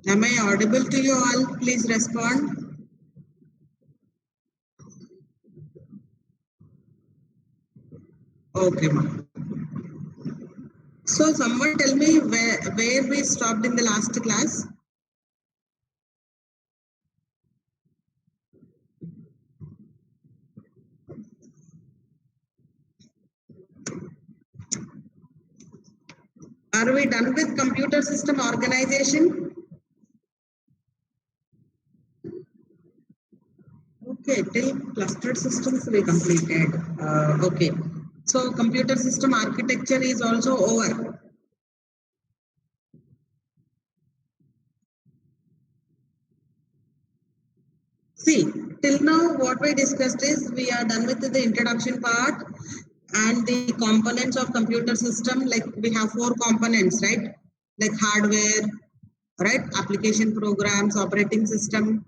Am I audible to you all? Please respond. Okay, ma'am. So someone tell me where we stopped in the last class. Are we done with computer system organization? Okay, till clustered systems we completed. Okay. So computer system architecture is also over. See, till now what we discussed is we are done with the introduction part and the components of computer system. Like we have four components, right? Like hardware, right? Application programs, operating system,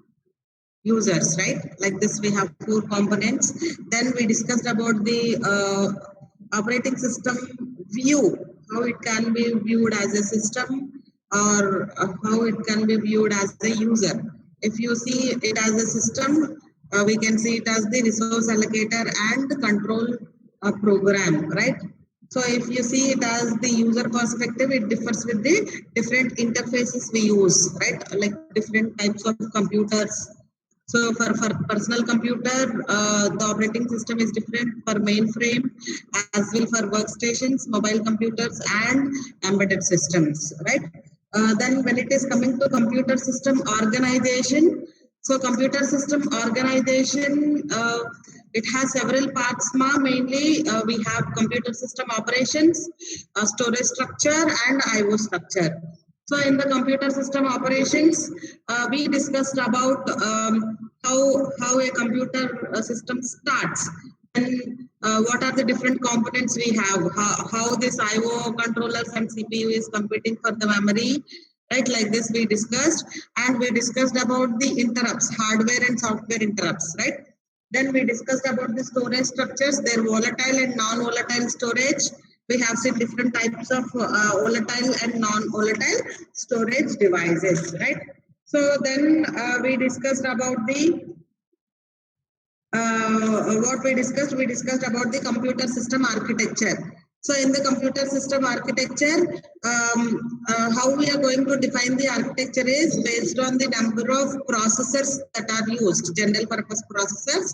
users, right? Like this we have four components. Then we discussed about the operating system view, how it can be viewed as a system or how it can be viewed as a user. If you see it as a system, we can see it as the resource allocator and control program, right? So if you see it as the user perspective, it differs with the different interfaces we use, right? Like different types of computers. So for personal computer, the operating system is different for mainframe as well for workstations, mobile computers and embedded systems, right? Then when it is coming to computer system organization, so computer system organization, it has several parts. Mainly, we have computer system operations, storage structure, and I/O structure. So in the computer system operations, we discussed about how a computer system starts and what are the different components we have, how this I/O controllers and CPU is competing for the memory, right? Like this we discussed, and we discussed about the interrupts, hardware and software interrupts, right? Then we discussed about the storage structures, their volatile and non-volatile storage. We have seen different types of volatile and non-volatile storage devices, right? So then we discussed about the what we discussed about the computer system architecture. So in the computer system architecture, how we are going to define the architecture is based on the number of processors that are used, general purpose processors.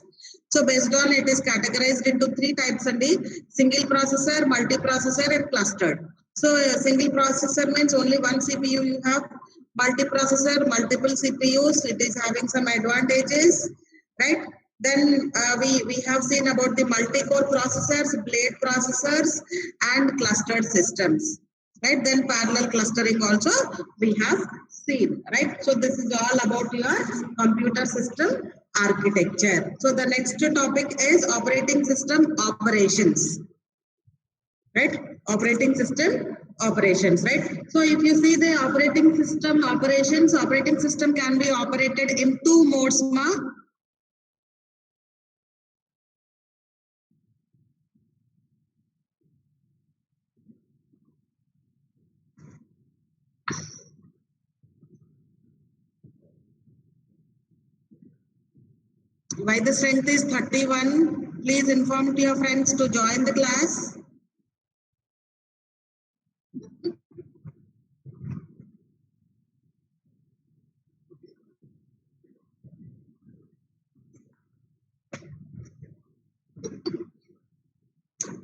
So based on it is categorized into three types: and the single processor, multiprocessor, and clustered. So a single processor means only one CPU you have. Multiprocessor, multiple CPUs, it is having some advantages, right? Then we have seen about the multi-core processors, blade processors, and clustered systems, right? Then parallel clustering also we have seen, right? So this is all about your computer system architecture. So the next topic is operating system operations, right? Operating system operations, right? So if you see the operating system operations, operating system can be operated in two modes, ma. Why the strength is 31? Please inform to your friends to join the class.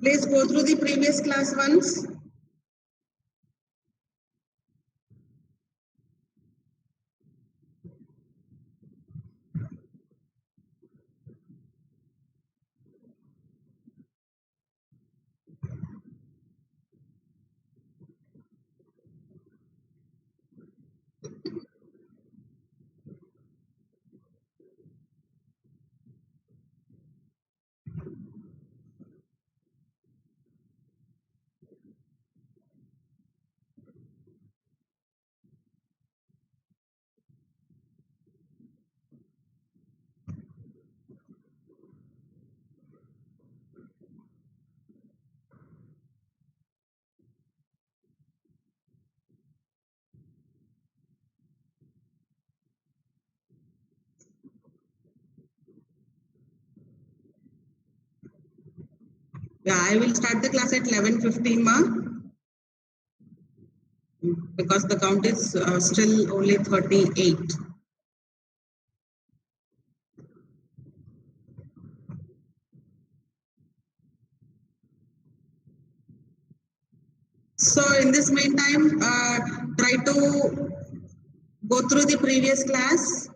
Please go through the previous class once. Yeah, I will start the class at 11:15, ma, because the count is still only 38. So in this meantime, try to go through the previous class.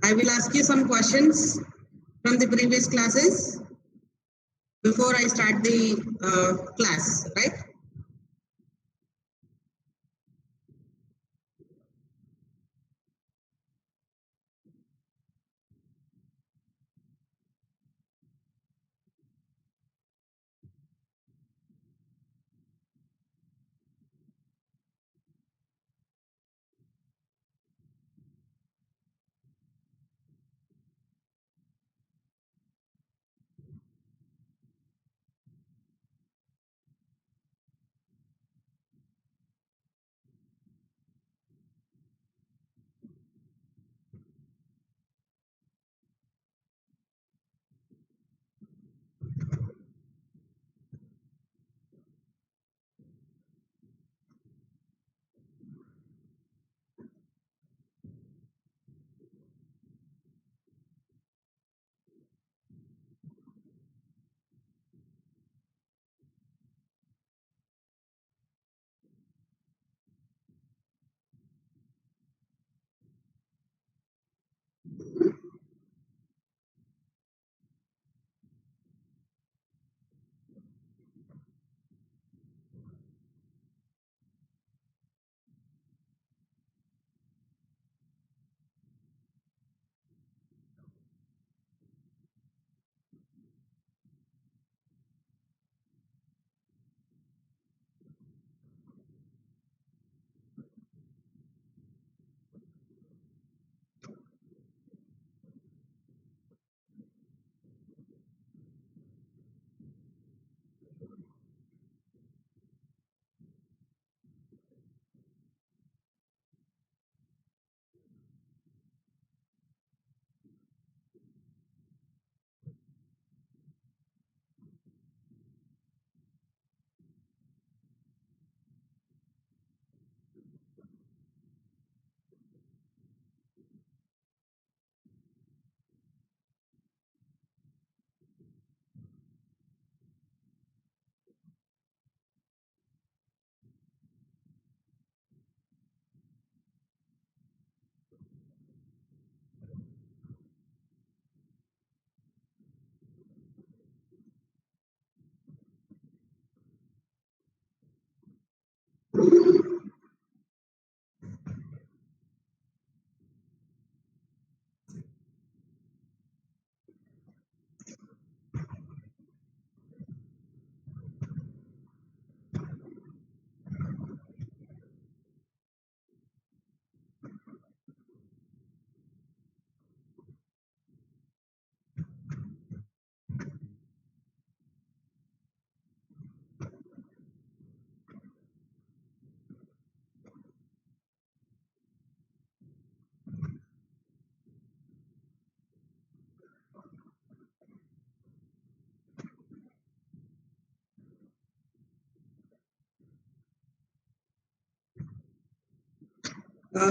I will ask you some questions from the previous classes before I start the class, right?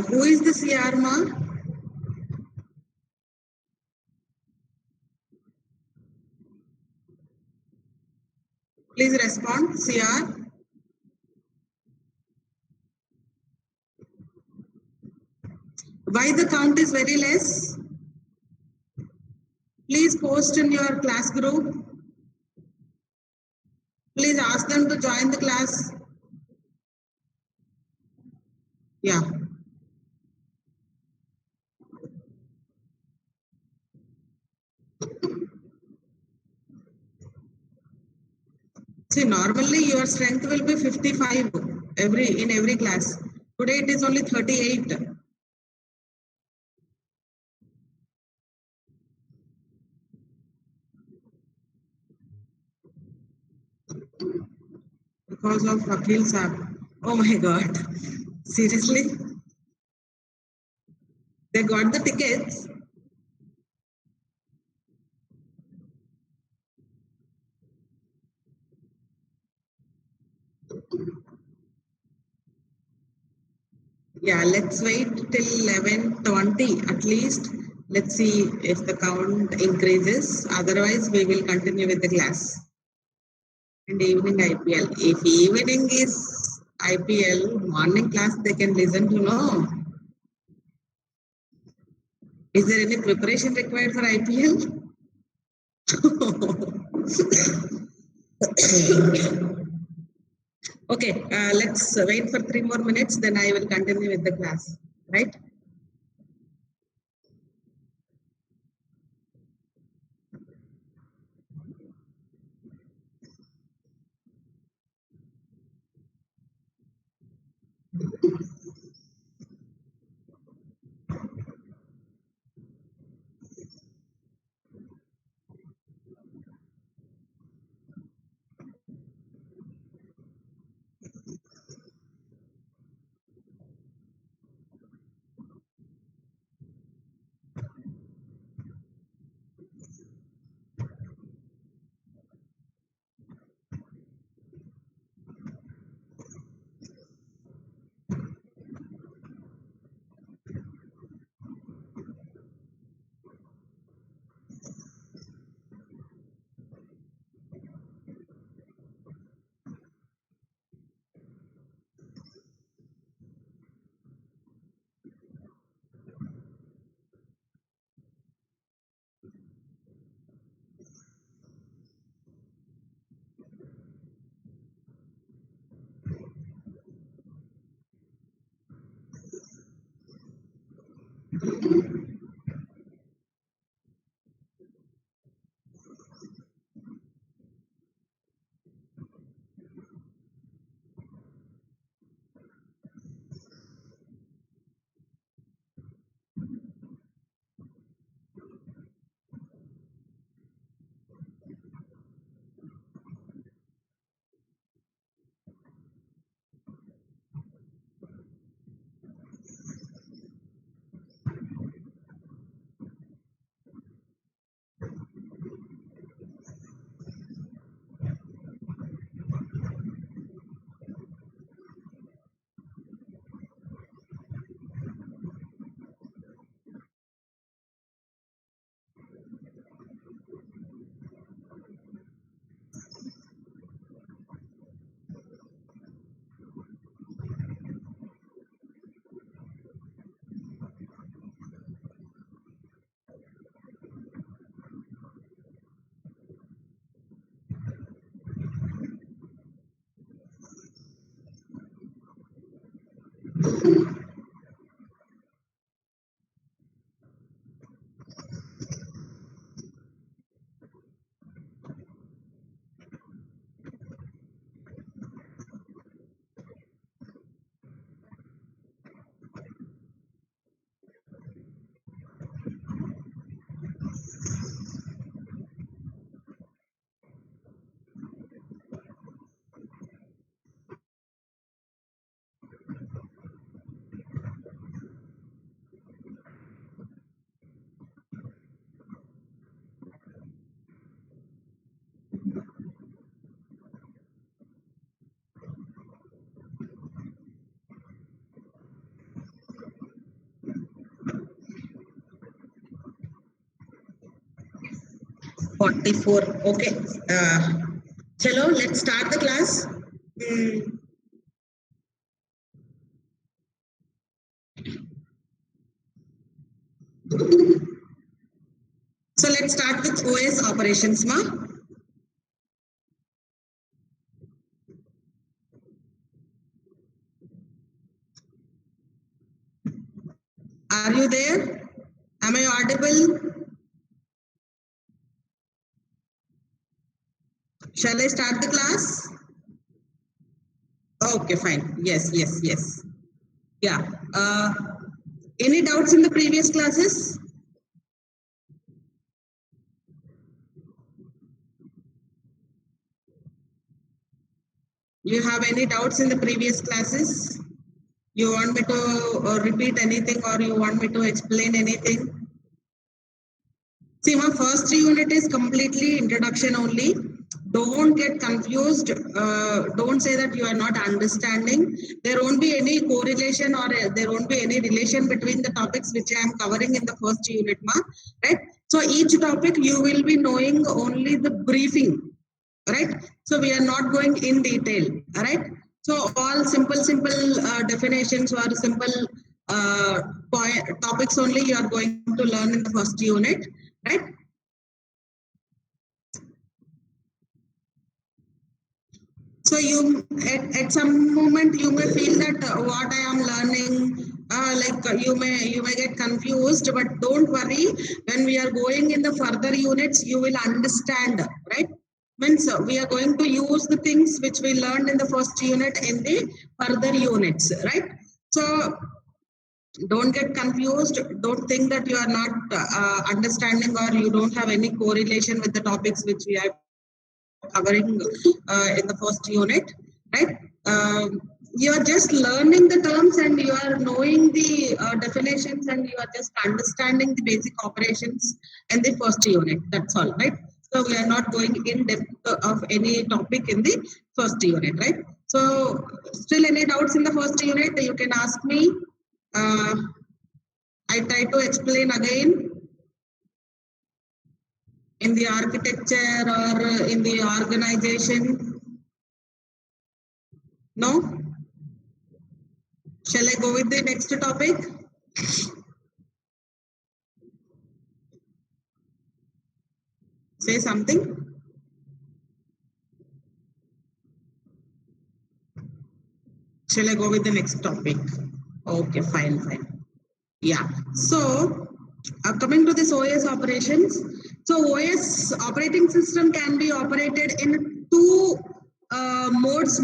Who is the CR, ma? Please respond, CR. Why the count is very less? Please post in your class group. Please ask them to join the class. Yeah. See, See, normally your strength will be 55 in every class. Today it is only 38. Because of Akhil Saab. Oh my God. Seriously? They got the tickets. Yeah, let's wait till 11:20 at least. Let's see if the count increases. Otherwise, we will continue with the class. And evening IPL. If evening is IPL, morning class they can listen to know. Is there any preparation required for IPL? Okay, let's wait for 3 more minutes, then I will continue with the class, right? Forty-four. Okay. Chalo, let's start the class. Hmm. So let's start with OS operations, ma. Are you there? Am I audible? Shall I start the class? Okay, fine. Yes. Yeah. Any doubts in the previous classes? You have any doubts in the previous classes? You want me to repeat anything or you want me to explain anything? See, my first unit is completely introduction only. Don't get confused. Don't say that you are not understanding. There won't be any correlation or there won't be any relation between the topics which I am covering in the first unit, right? So each topic you will be knowing only the briefing, right? So we are not going in detail, right? So all simple definitions or simple topics only you are going to learn in the first unit, right? So you at some moment you may feel that what I am learning, you may get confused, but don't worry. When we are going in the further units, you will understand, right? Means we are going to use the things which we learned in the first unit in the further units, right? So don't get confused. Don't think that you are not understanding or you don't have any correlation with the topics which we are covering in the first unit, right? You are just learning the terms and you are knowing the definitions and you are just understanding the basic operations in the first unit. That's all, right? So we are not going in depth of any topic in the first unit, right? So still any doubts in the first unit, you can ask me. I try to explain again in the architecture or in the organization. No? Shall I go with the next topic? Say something. Shall I go with the next topic? Okay, fine. Yeah. So, coming to this OS operations. So, OS operating system can be operated in two modes,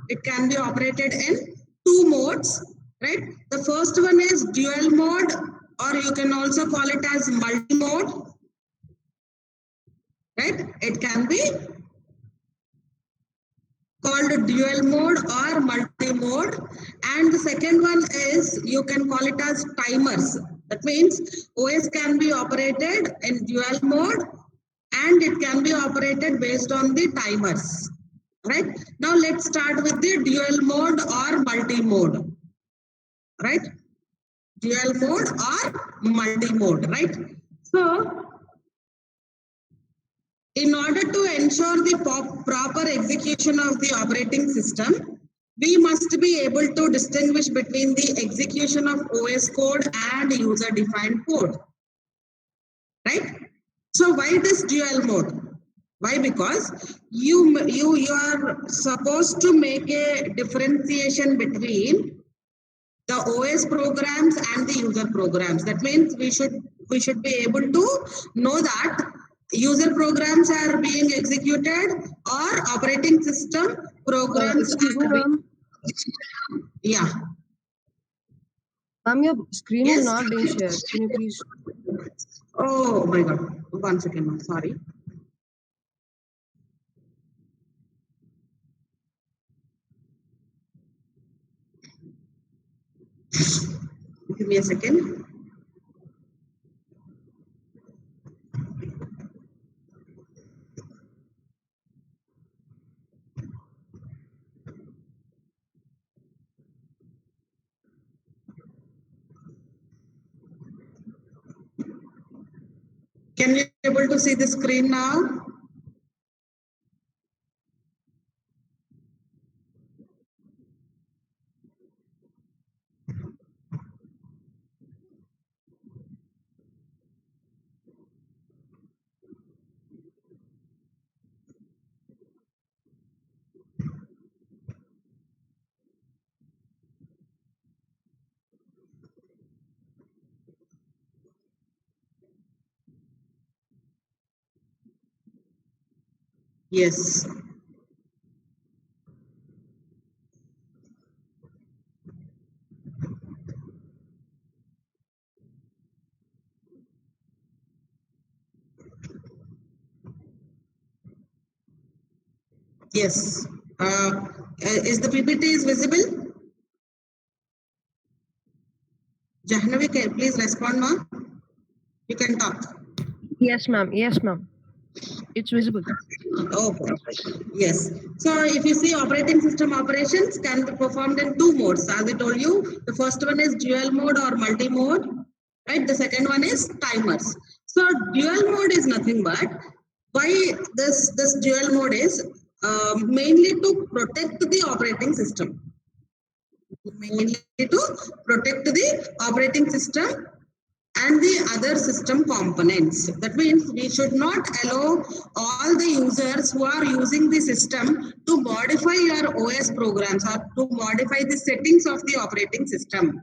It can be operated in two modes, right? The first one is dual mode, or you can also call it as multi-mode, right? It can be called dual mode or multi-mode. And the second one is you can call it as timers. That means OS can be operated in dual mode and it can be operated based on the timers. Right? Now let's start with the dual mode or multi-mode. Right? Dual mode or multi-mode, right? So in order to ensure the proper execution of the operating system, we must be able to distinguish between the execution of OS code and user-defined code, right? So why this dual mode? Why? Because you are supposed to make a differentiation between the OS programs and the user programs. That means we should be able to know that user programs are being executed or operating system programs Excuse me, are being, ma'am. yeah. Ma'am, your screen is Yes. not being shared. Can you please? Oh my God. 1 second, ma'am. Sorry. Give me a second. Can you be able to see the screen now? Yes. Yes. Is the PPT is visible? Jahnavi, please respond, ma'am. You can talk. Yes, ma'am. Yes, ma'am. It's visible. Okay. Yes. So if you see operating system operations can be performed in two modes. As I told you, the first one is dual mode or multi-mode, right? The second one is timers. So dual mode is nothing but why this dual mode is mainly to protect the operating system. Mainly to protect the operating system and the other system components. That means we should not allow all the users who are using the system to modify your OS programs or to modify the settings of the operating system.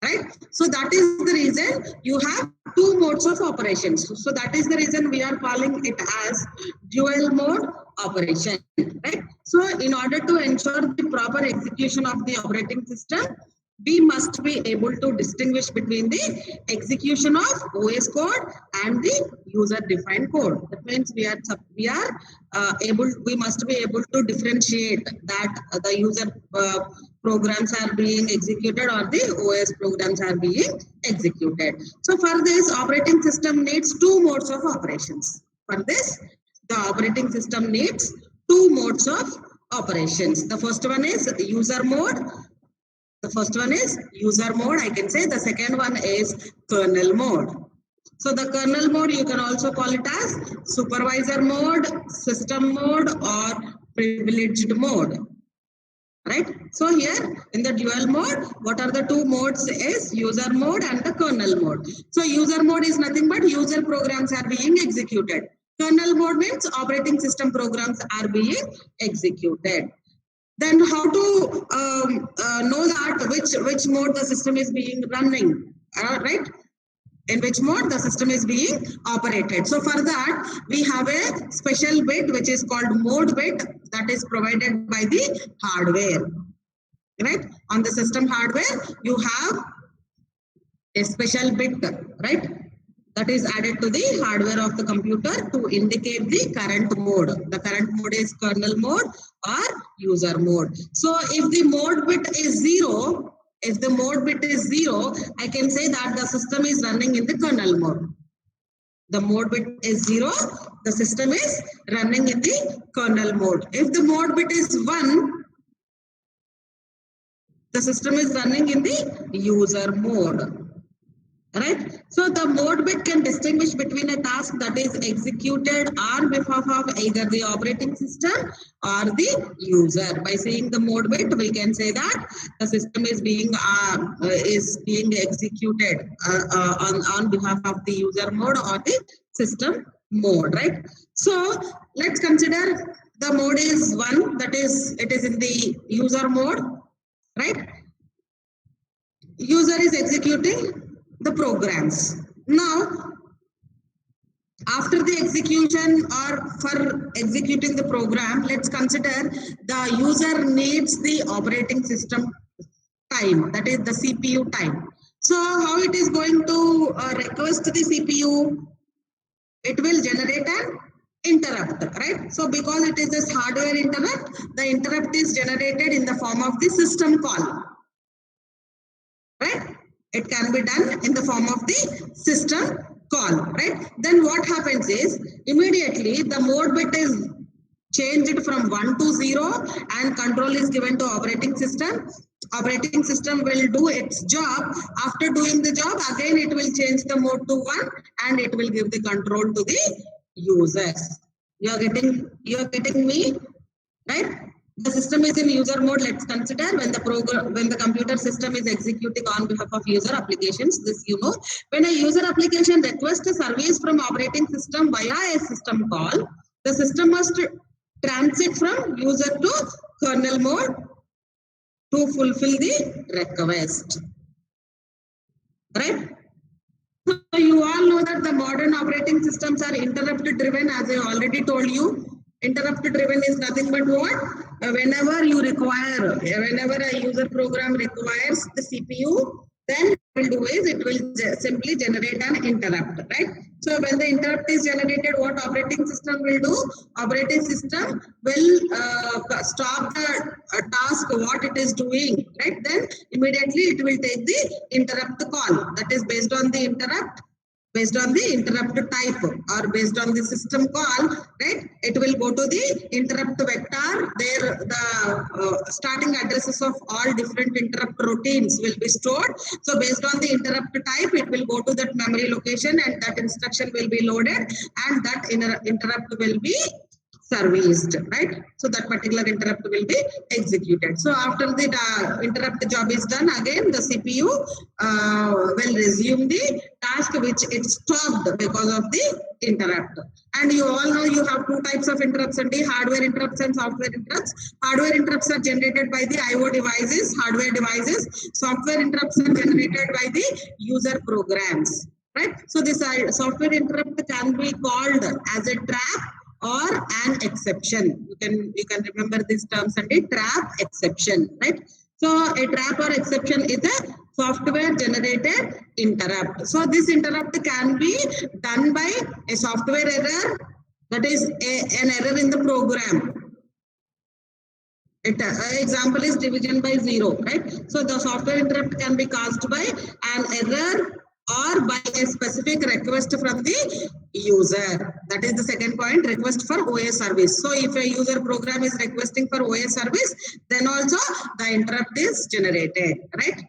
Right? So that is the reason you have two modes of operations. So that is the reason we are calling it as dual mode operation. Right? So in order to ensure the proper execution of the operating system, we must be able to distinguish between the execution of OS code and the user-defined code. That means we must be able to differentiate that the user programs are being executed or the OS programs are being executed. So for this, operating system needs two modes of operations. For this, the operating system needs two modes of operations. The first one is user mode. The first one is user mode, I can say. The second one is kernel mode. So the kernel mode, you can also call it as supervisor mode, system mode, or privileged mode. Right? So here in the dual mode, what are the two modes is user mode and the kernel mode. So user mode is nothing but user programs are being executed. Kernel mode means operating system programs are being executed. Then how to know that which mode the system is being running, right? In which mode the system is being operated. So for that, we have a special bit which is called mode bit that is provided by the hardware, right? On the system hardware, you have a special bit, right? That is added to the hardware of the computer to indicate the current mode. The current mode is kernel mode or user mode. So if the mode bit is 0, I can say that the system is running in the kernel mode. The mode bit is 0, the system is running in the kernel mode. If the mode bit is 1, the system is running in the user mode. Right? So the mode bit can distinguish between a task that is executed on behalf of either the operating system or the user. By saying the mode bit, we can say that the system is being executed on behalf of the user mode or the system mode. Right? So let's consider the mode is 1, that is it is in the user mode. Right? User is executing the programs. Now, after the execution or for executing the program, let's consider the user needs the operating system time, that is the CPU time. So how it is going to request the CPU? It will generate an interrupt, right? So because it is this hardware interrupt, the interrupt is generated in the form of the system call, right? It can be done in the form of the system call, right? Then what happens is immediately the mode bit is changed from 1 to 0 and control is given to operating system. Operating system will do its job. After doing the job, again it will change the mode to 1 and it will give the control to the users. You are getting me, right? The system is in user mode. Let's consider when the computer system is executing on behalf of user applications. This when a user application requests a service from operating system via a system call, the system must transit from user to kernel mode to fulfill the request. Right? So you all know that the modern operating systems are interrupt driven, as I already told you. Interrupt driven is nothing but what? Whenever a user program requires the CPU, then it will do is it will simply generate an interrupt, right? So when the interrupt is generated, what operating system will do? Operating system will stop the task what it is doing, right? Then immediately it will take the interrupt call, that is based on the interrupt, based on the interrupt type or based on the system call, right? It will go to the interrupt vector. There the starting addresses of all different interrupt routines will be stored. So based on the interrupt type, it will go to that memory location and that instruction will be loaded and that interrupt will be serviced, right? So that particular interrupt will be executed. So after the interrupt job is done, again the CPU will resume the task which it stopped because of the interrupt. And you all know you have two types of interrupts, and the hardware interrupts and software interrupts. Hardware interrupts are generated by the IO devices, hardware devices. Software interrupts are generated by the user programs, right? So this software interrupt can be called as a trap or an exception. You can remember these terms and a trap exception, right? So a trap or exception is a software generated interrupt. So this interrupt can be done by a software error, that is an error in the program. Example is division by 0, right? So the software interrupt can be caused by an error or by a specific request from the user. That is the second point, request for OS service. So if a user program is requesting for OS service, then also the interrupt is generated, right?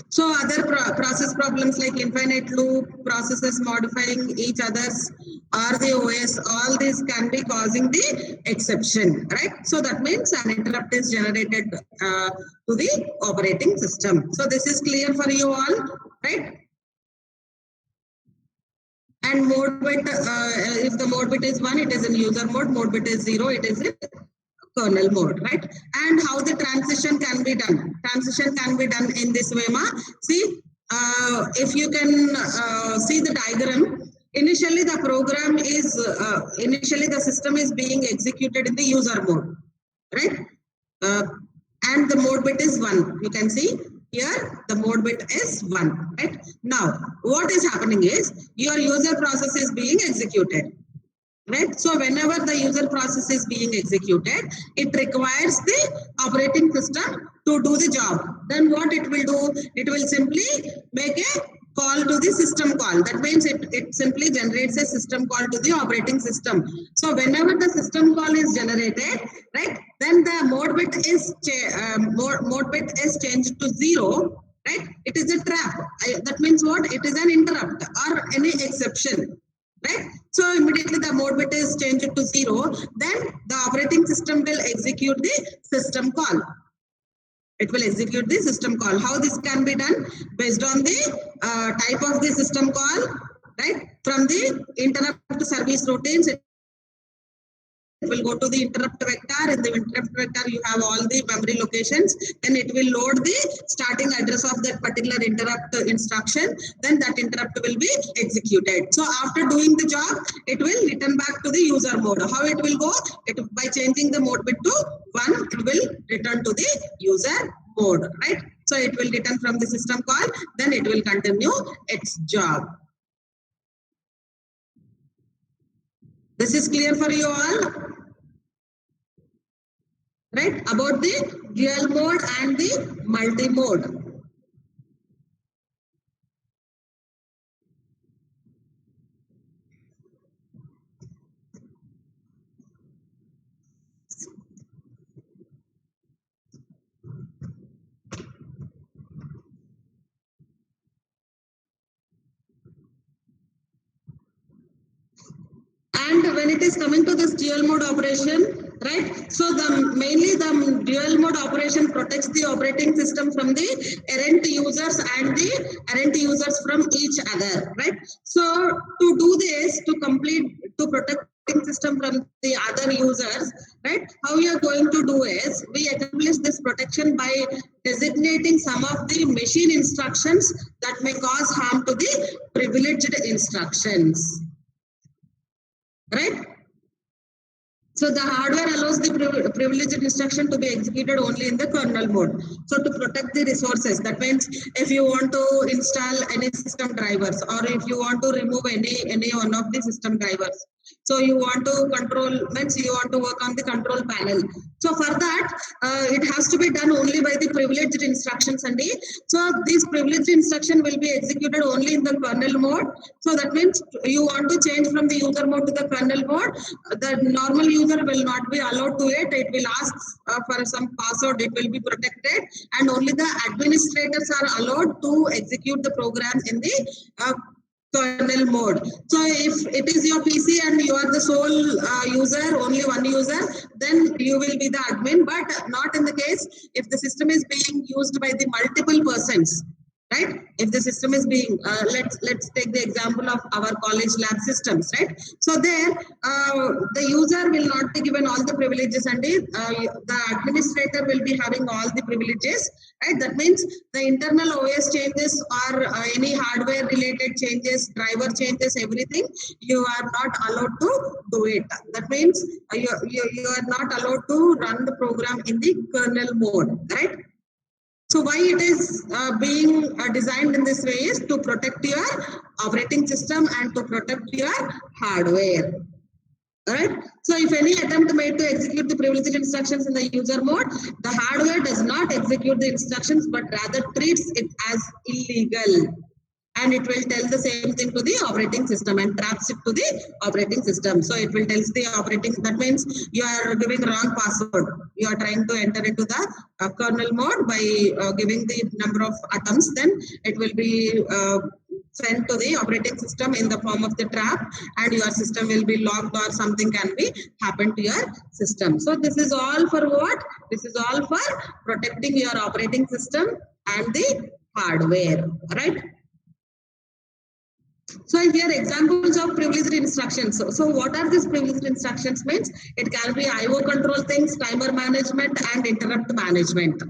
So other process problems like infinite loop, processes modifying each other's or the OS, all these can be causing the exception, right? So that means an interrupt is generated to the operating system. So this is clear for you all, right? And mode bit, if the mode bit is 1, it is in user mode bit is 0, it is in kernel mode, right? And how the transition can be done. Transition can be done in this way, ma. See, if you can see the diagram, initially the program is, initially the system is being executed in the user mode, right? And the mode bit is 1. You can see here the mode bit is 1, right? Now, what is happening is your user process is being executed. Right? So whenever the user process is being executed, it requires the operating system to do the job. Then what it will do? It will simply make a call to the system call. That means it simply generates a system call to the operating system. So whenever the system call is generated, right, then the mode bit is changed to 0. Right? It is a trap. That means what? It is an interrupt or any exception. Right? So immediately the mode bit is changed to 0. Then the operating system will execute the system call. It will execute the system call. How this can be done? Based on the type of the system call, right? From the interrupt service routines, it will go to the interrupt vector. In the interrupt vector, you have all the memory locations. Then it will load the starting address of that particular interrupt instruction. Then that interrupt will be executed. So after doing the job, it will return back to the user mode. How it will go? By changing the mode bit to 1, it will return to the user mode, right? So it will return from the system call. Then it will continue its job. This is clear for you all? Right? About the dual mode and the multi-mode. And when it is coming to this dual mode operation, right? So mainly the dual mode operation protects the operating system from the errant users and the errant users from each other, right? So to do this, to protect the system from the other users, right? How we are going to do is we establish this protection by designating some of the machine instructions that may cause harm to the privileged instructions. Right? So the hardware allows the privileged instruction to be executed only in the kernel mode. So to protect the resources, that means if you want to install any system drivers or if you want to remove any one of the system drivers, so you want to control, means you want to work on the control panel. So for that, it has to be done only by the privileged instructions only. So this privileged instruction will be executed only in the kernel mode. So that means you want to change from the user mode to the kernel mode. The normal user will not be allowed to it. It will ask for some password. It will be protected, and only the administrators are allowed to execute the program in the kernel mode. So if it is your PC and you are the sole user, only one user, then you will be the admin, but not in the case if the system is being used by the multiple persons. Right? If the system is being, let's take the example of our college lab systems, right? So there, the user will not be given all the privileges, and the administrator will be having all the privileges, right? That means the internal OS changes or any hardware related changes, driver changes, everything, you are not allowed to do it. That means you are not allowed to run the program in the kernel mode, right? So why it is being designed in this way is to protect your operating system and to protect your hardware. Alright. So if any attempt made to execute the privileged instructions in the user mode, the hardware does not execute the instructions but rather treats it as illegal. And it will tell the same thing to the operating system and traps it to the operating system. So it will tell the operating, that means you are giving wrong password. You are trying to enter into the kernel mode by giving the number of atoms, then it will be sent to the operating system in the form of the trap, and your system will be locked or something can be happen to your system. So this is all for what? This is all for protecting your operating system and the hardware, right? So here examples of privileged instructions. So what are these privileged instructions means? It can be IO control things, timer management, and interrupt management.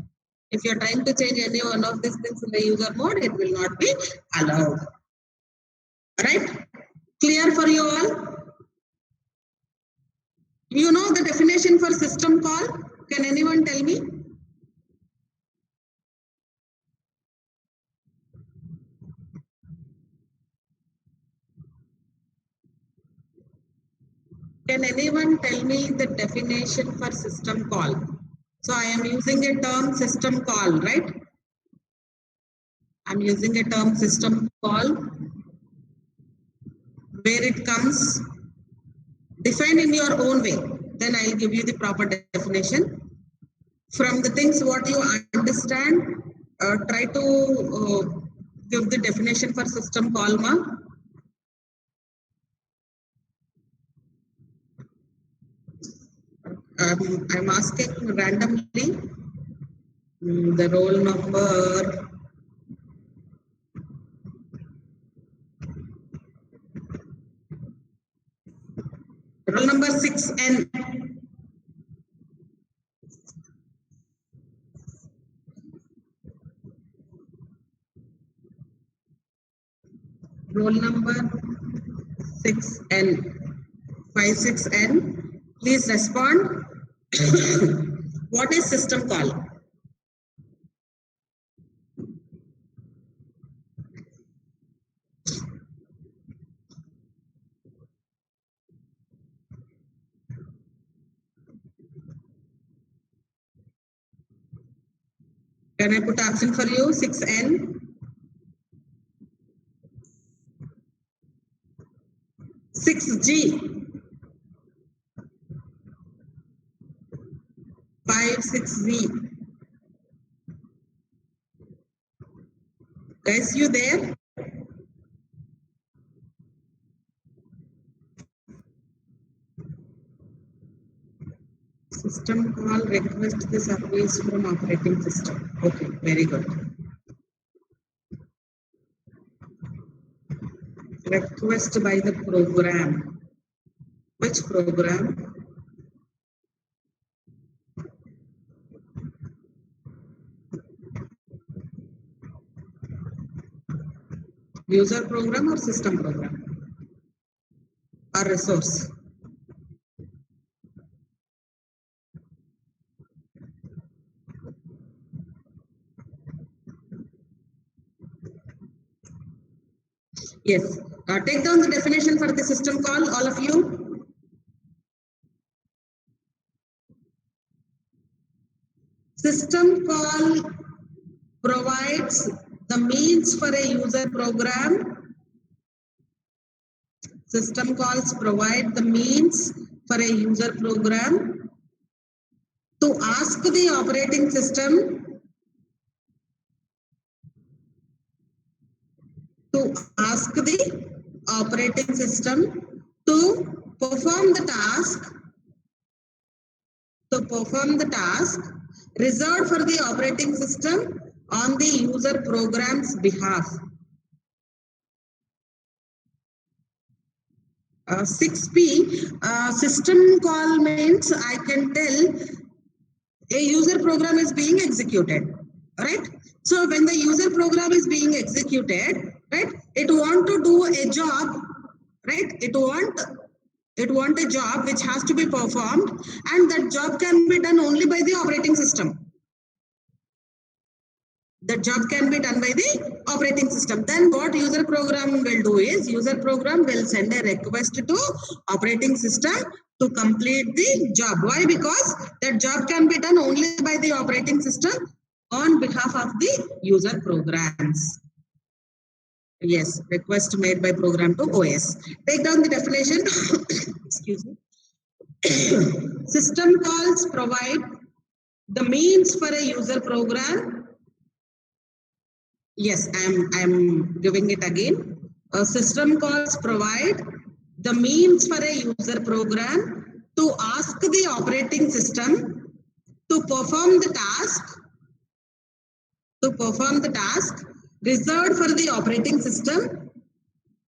If you're trying to change any one of these things in the user mode, it will not be allowed. Right? Clear for you all? You know the definition for system call? Can anyone tell me? Can anyone tell me the definition for system call? So I am using a term system call, right? I'm using a term system call where it comes. Define in your own way. Then I'll give you the proper definition. From the things what you understand, try to give the definition for system call, ma. I'm asking randomly the roll number. Roll number 6N. Roll number 6N. 56N. Please respond. What is system call? Can I put option for you? 6N. 6G. 56Z. Guys, you there? System call request the service from operating system. Okay, very good. Request by the program. Which program? User program or system program? Or resource? Yes. Take down the definition for the system call, all of you. System call provides the means for a user program. System calls provide the means for a user program to ask the operating system to perform the task reserved for the operating system on the user program's behalf. 6P, system call means I can tell a user program is being executed, right? So when the user program is being executed, right, it want to do a job, right? It want a job which has to be performed, and that job can be done only by the operating system. The job can be done by the operating system. Then what user program will do is, user program will send a request to operating system to complete the job. Why? Because that job can be done only by the operating system on behalf of the user programs. Yes, request made by program to OS. Take down the definition. Excuse me. System calls provide the means for a user program. Yes, I'm giving it again. System calls provide the means for a user program to ask the operating system to perform the task reserved for the operating system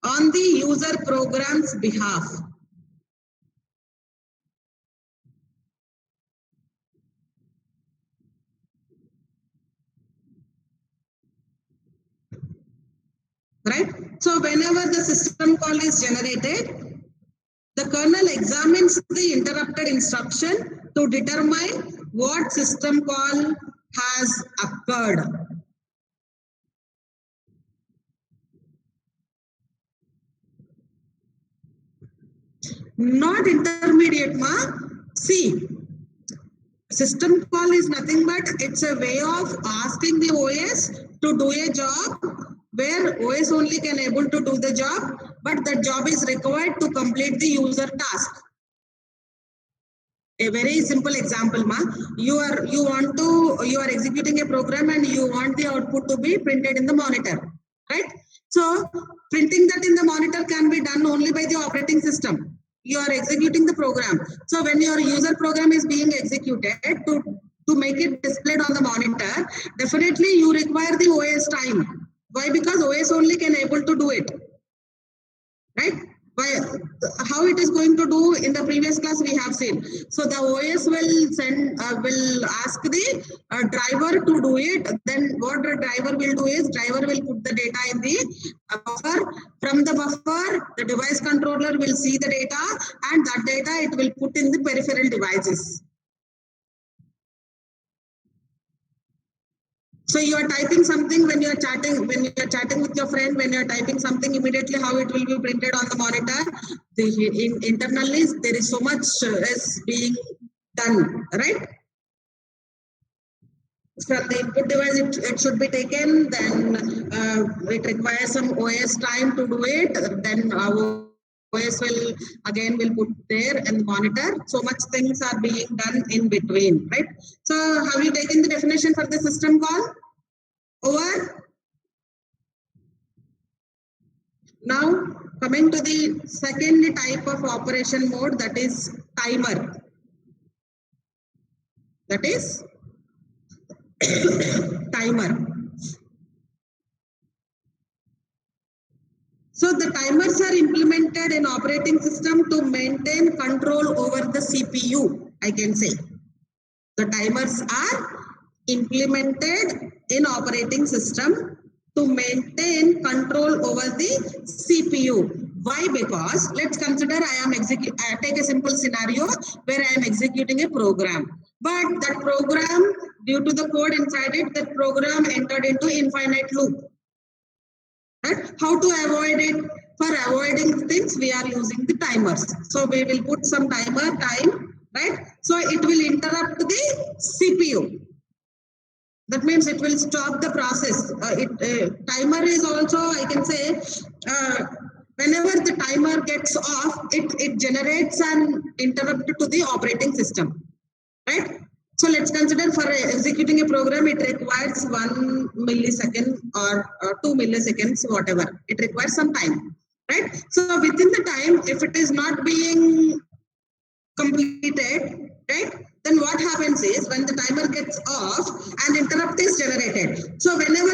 on the user program's behalf. Right? So whenever the system call is generated, the kernel examines the interrupted instruction to determine what system call has occurred. Not intermediate, ma. See, system call is nothing but it's a way of asking the OS to do a job where OS only can able to do the job, but the job is required to complete the user task. A very simple example, ma. You are executing a program and you want the output to be printed in the monitor, right? So printing that in the monitor can be done only by the operating system. You are executing the program. So when your user program is being executed to make it displayed on the monitor, definitely you require the OS time. Why? Because OS only can able to do it, right? Why? How it is going to do in the previous class we have seen. So the OS will ask the driver to do it. Then what the driver will do is, driver will put the data in the buffer. From the buffer, the device controller will see the data, and that data it will put in the peripheral devices. So you are typing something when you are chatting with your friend, when you are typing something, immediately how it will be printed on the monitor. Internally, there is so much is being done, right? From the input device, it should be taken, then it requires some OS time to do it, then our OS will put there and monitor. So much things are being done in between, right? So have you taken the definition for the system call? Over. Now coming to the second type of operation mode, that is timer. That is timer. So the timers are implemented in operating system to maintain control over the CPU, I can say. The timers are implemented in operating system to maintain control over the CPU. Why? Because let's consider take a simple scenario where I am executing a program. But that program, due to the code inside it, that program entered into infinite loop. right? How to avoid it? For avoiding things, we are using the timers. So we will put some timer time, right? So it will interrupt the CPU. That means it will stop the process. Timer is also, I can say, whenever the timer gets off, it generates an interrupt to the operating system, right? So let's consider for executing a program, it requires 1 millisecond or 2 milliseconds, whatever. It requires some time, right? So within the time, if it is not being completed, right? Then what happens is when the timer gets off, an interrupt is generated. So whenever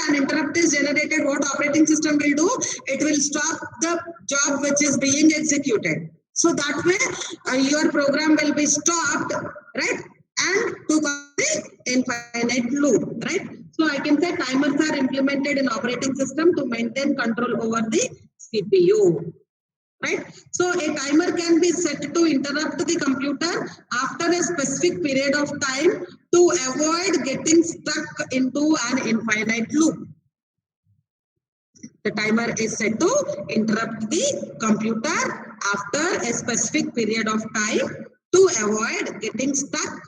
an interrupt is generated, what operating system will do? It will stop the job which is being executed. So that way, your program will be stopped, right? And to the infinite loop, right? So I can say timers are implemented in operating system to maintain control over the CPU. Right? So a timer can be set to interrupt the computer after a specific period of time to avoid getting stuck into an infinite loop. The timer is set to interrupt the computer after a specific period of time to avoid getting stuck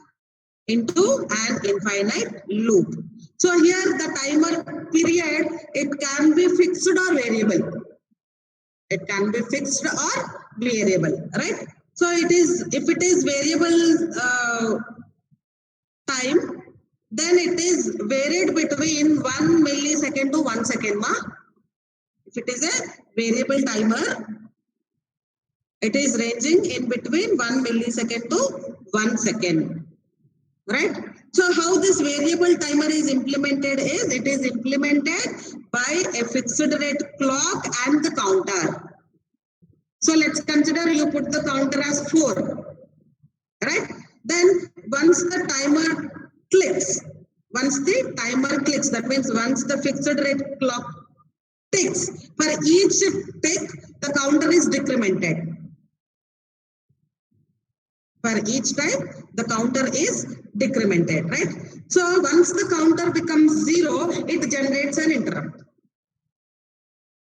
into an infinite loop. So here the timer period, it can be fixed or variable. It can be fixed or variable, right? So it is, if it is variable time, then it is varied between 1 millisecond to 1 second. If it is a variable timer, it is ranging in between 1 millisecond to 1 second, right? So how this variable timer is implemented is, it is implemented by a fixed rate clock and the counter. So let's consider you put the counter as 4, right? Then once the timer clicks, that means once the fixed rate clock ticks, for each tick, the counter is decremented. For each time, the counter is decremented, right? So once the counter becomes 0, it generates an interrupt.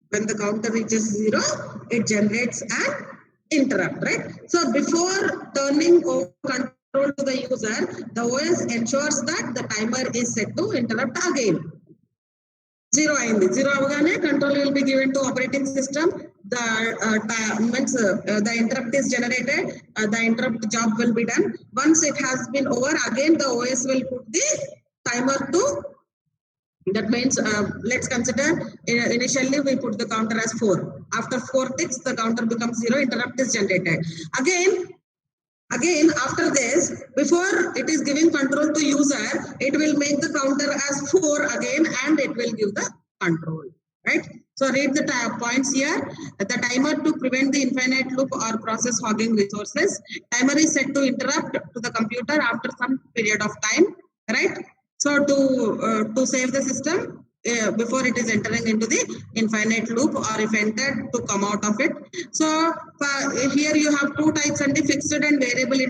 When the counter reaches 0, it generates an interrupt, right? So before turning over control to the user, the OS ensures that the timer is set to interrupt again. 0 అయింది. 0 అవగానే control will be given to operating system. The interrupt is generated. The interrupt job will be done. Once it has been over, again the OS will put the timer to. That means let's consider initially we put the counter as 4. After 4 ticks, the counter becomes 0. Interrupt is generated. Again, after this, before it is giving control to user, it will make the counter as 4 again, and it will give the control, right? So read the points here. The timer to prevent the infinite loop or process hogging resources. Timer is set to interrupt to the computer after some period of time, right? So to save the system before it is entering into the infinite loop, or if entered, to come out of it. So here you have 2 types, and the fixed and variable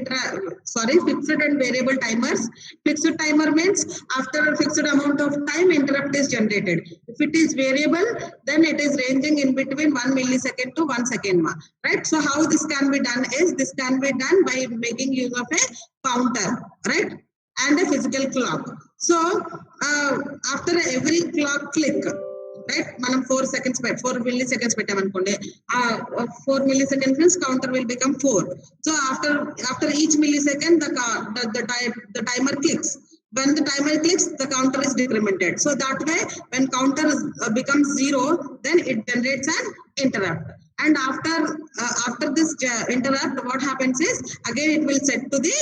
timers. Fixed timer means after a fixed amount of time, interrupt is generated. If it is variable, then it is ranging in between 1 millisecond to 1 second, right? So how this can be done is, this can be done by making use of a counter, right? And a physical clock. So after every clock click, right, manam 4 milliseconds pettamఅనుకోండి, 4 milliseconds means counter will become 4. So after each millisecond, the timer clicks. When the timer clicks, the counter is decremented. So that way, when counter becomes 0, then it generates an interrupt. And after this interrupt, what happens is, again it will set to the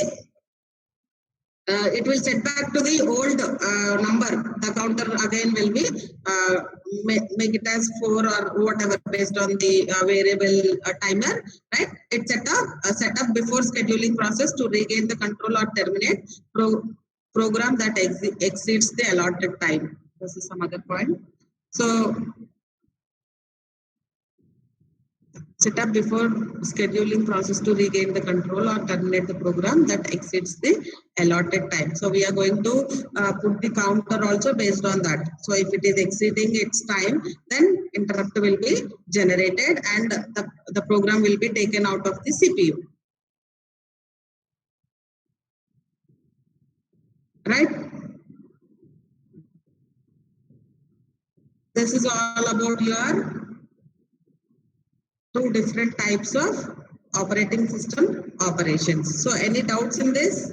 it will set back to the old number. The counter again will be make it as 4 or whatever based on the variable timer, right? It's set up before scheduling process to regain the control or terminate program that exceeds the allotted time. This is some other point. So set up before scheduling process to regain the control or terminate the program that exceeds the allotted time. So we are going to put the counter also based on that. So if it is exceeding its time, then interrupt will be generated and the program will be taken out of the CPU. Right? This is all about your two different types of operating system operations. So any doubts in this?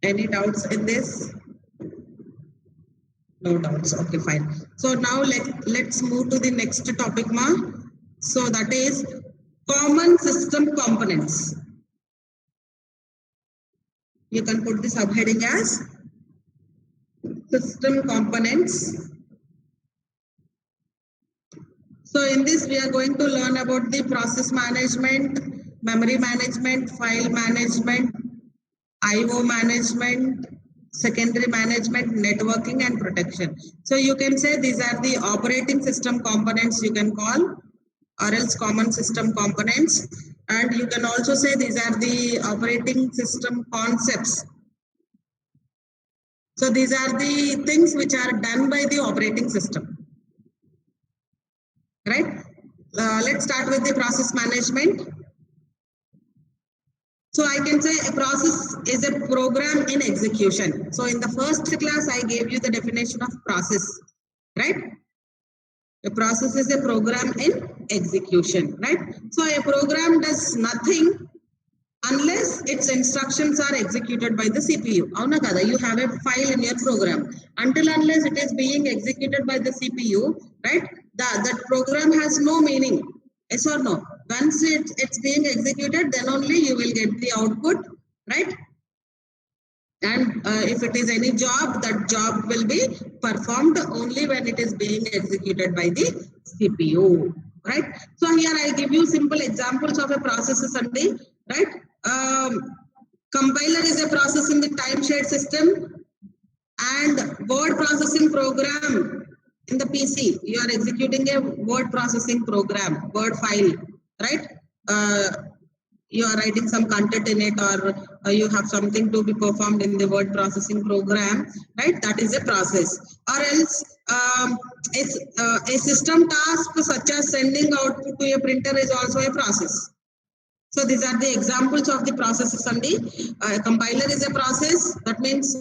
Any doubts in this? No doubts. Okay, fine. So now let's move to the next topic, Ma. So that is common system components. You can put the subheading as system components. So in this, we are going to learn about the process management, memory management, file management, IO management, secondary management, networking and protection. So you can say these are the operating system components you can call, or else common system components. And you can also say these are the operating system concepts. So these are the things which are done by the operating system. Right? Let's start with the process management. So I can say a process is a program in execution. So in the first class, I gave you the definition of process, right? A process is a program in execution, right? So a program does nothing unless its instructions are executed by the CPU. Avuna kada, you have a file in your program. Until unless it is being executed by the CPU, right? That program has no meaning. Yes or no? Once it's being executed, then only you will get the output, right? And if it is any job, that job will be performed only when it is being executed by the CPU, right? So here I give you simple examples of a process, Sunday, right? Compiler is a process in the time shared system, and word processing program in the PC. You are executing a word processing program, word file, right? You are writing some content in it, or you have something to be performed in the word processing program, right? That is a process. Or else a system task such as sending output to a printer is also a process. So these are the examples of the processes, Sandy. A compiler is a process. That means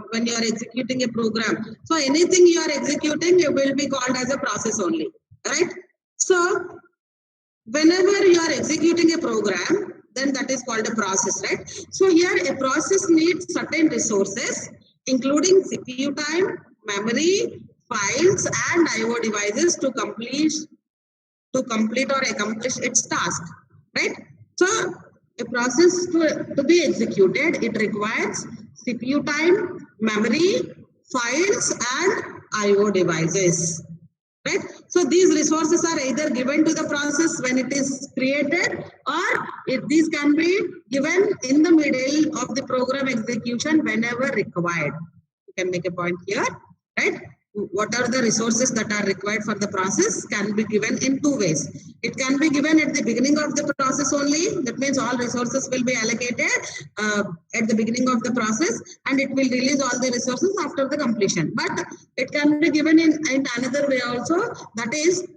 when you are executing a program. So anything you are executing, it will be called as a process only, right? So whenever you are executing a program, then that is called a process, right? So here a process needs certain resources, including CPU time, memory, files, and IO devices to complete or accomplish its task, right? So a process to be executed, it requires CPU time, memory, files, and IO devices. Right? So these resources are either given to the process when it is created, or these can be given in the middle of the program execution whenever required. You can make a point here, right? What are the resources that are required for the process can be given in two ways. It can be given at the beginning of the process only. That means all resources will be allocated at the beginning of the process, and it will release all the resources after the completion. But it can be given in another way also. That is,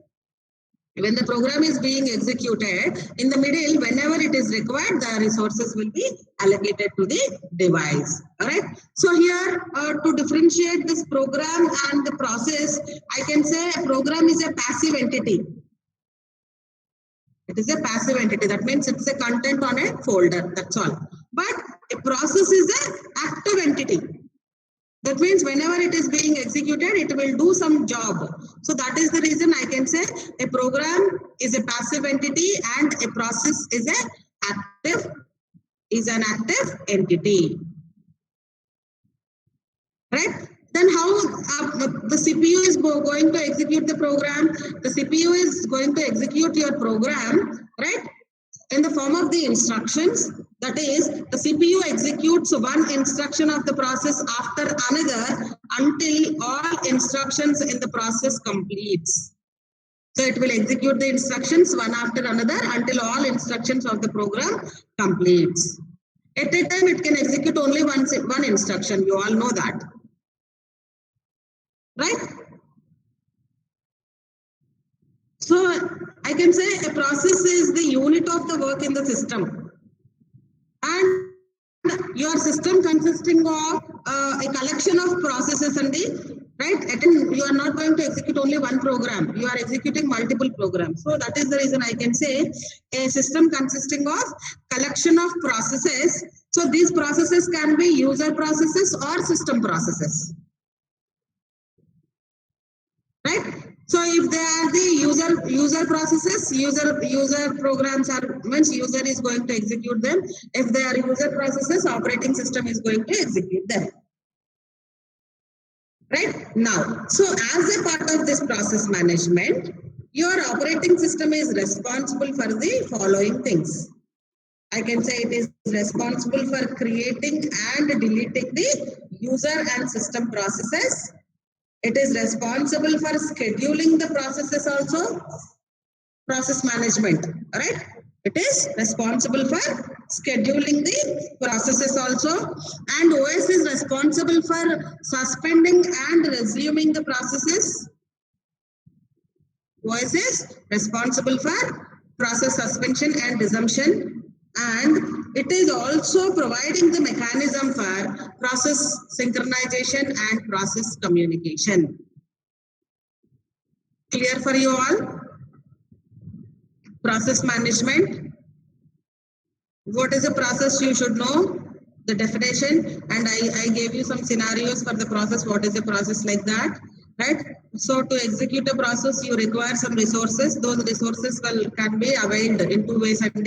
when the program is being executed, in the middle, whenever it is required, the resources will be allocated to the device. All right. So here, to differentiate this program and the process, I can say a program is a passive entity. It is a passive entity. That means it's a content on a folder. That's all. But a process is an active entity. That means whenever it is being executed, it will do some job. So that is the reason I can say a program is a passive entity and a process is an active entity. Right? Then how the CPU is going to execute the program? The CPU is going to execute your program, right? in the form of the instructions. That is, the CPU executes one instruction of the process after another until all instructions in the process completes. So it will execute the instructions one after another until all instructions of the program completes. At a time, it can execute only one instruction. You all know that, right? So I can say a process is the unit of the work in the system, and your system consisting of a collection of processes and right. You are not going to execute only one program. You are executing multiple programs. So that is the reason I can say a system consisting of collection of processes. So these processes can be user processes or system processes, right? So if they are the user processes, user programs are means user is going to execute them. If they are user processes, operating system is going to execute them. Right now, so as a part of this process management, your operating system is responsible for the following things. I can say it is responsible for creating and deleting the user and system processes. It is responsible for scheduling the processes also, process management, right? It is responsible for scheduling the processes also, and OS is responsible for suspending and resuming the processes. OS is responsible for process suspension and resumption, and it is also providing the mechanism for process synchronization and process communication. Clear for you all? Process management. What is a process? You should know the definition, and I gave you some scenarios for the process. What is a process like that, right? So to execute a process, you require some resources. Those resources can be availed in two ways, and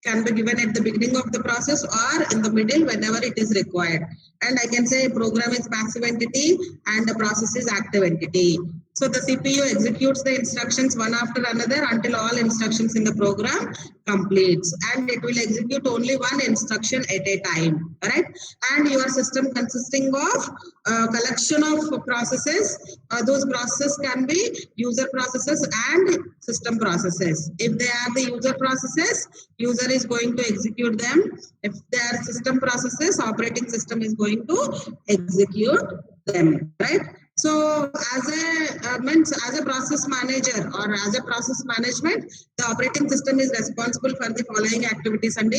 can be given at the beginning of the process or in the middle whenever it is required. And I can say a program is passive entity and the process is active entity. So the CPU executes the instructions one after another until all instructions in the program completes, and it will execute only one instruction at a time, right? And your system consisting of a collection of processes. Those processes can be user processes and system processes. If they are the user processes, user is going to execute them. If they are system processes, operating system is going to execute them, right? So as a process manager or as a process management, the operating system is responsible for the following activities and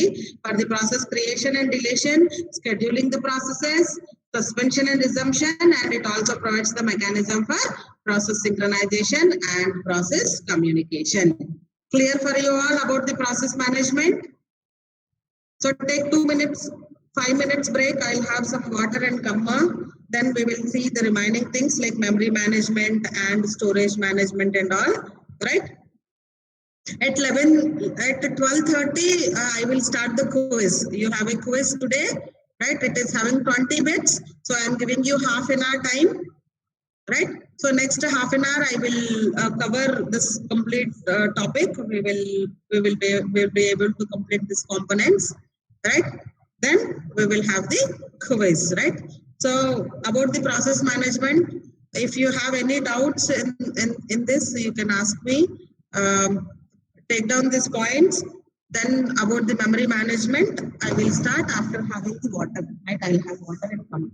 for the process creation and deletion, scheduling the processes, suspension and resumption, and it also provides the mechanism for process synchronization and process communication. Clear for you all about the process management? So take 2 minutes, 5 minutes break. I'll have some water and kamma. Then we will see the remaining things like memory management and storage management and all, right? At 12:30, I will start the quiz. You have a quiz today, right? It is having 20 bits. So I'm giving you half an hour time, right? So next half an hour, I will cover this complete topic. We will be able to complete these components, right? Then we will have the quiz, right? So about the process management, if you have any doubts in this, you can ask me. Take down these points. Then about the memory management, I will start after having the water, right? I'll have water and come.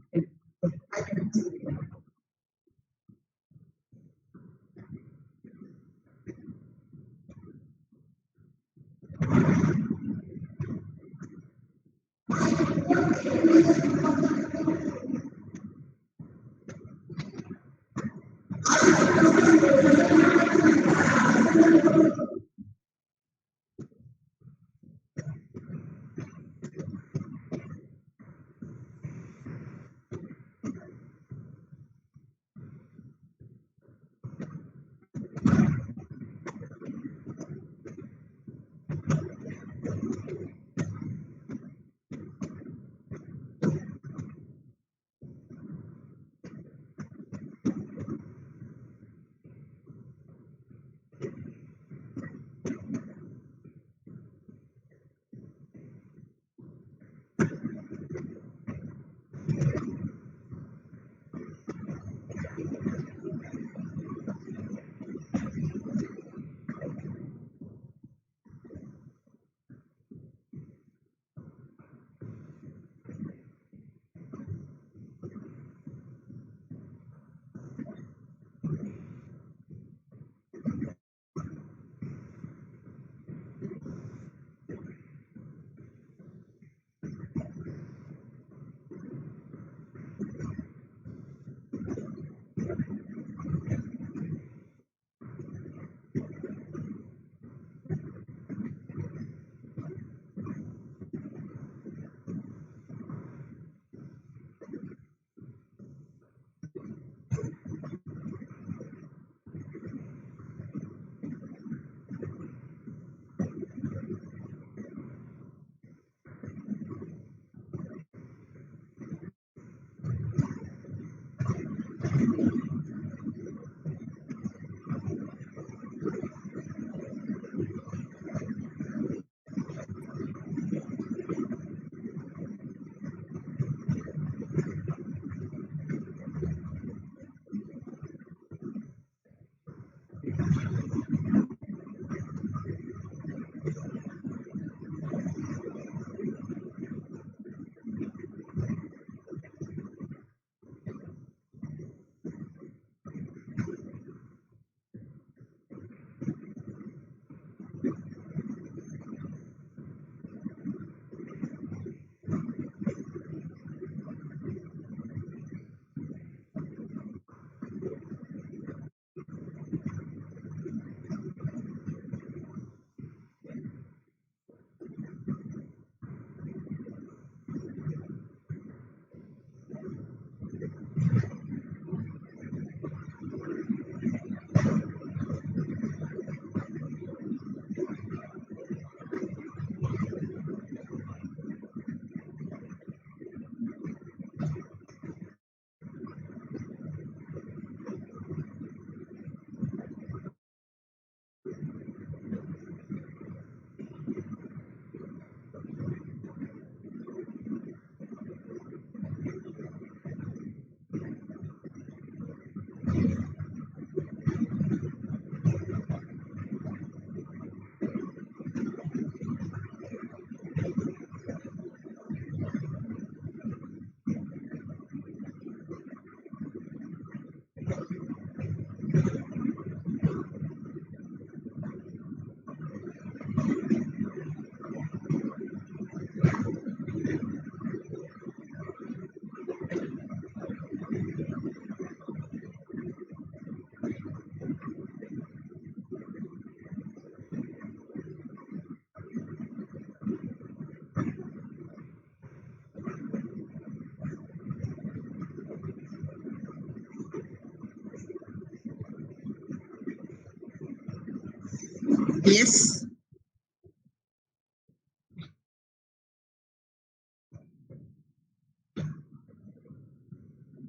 Yes.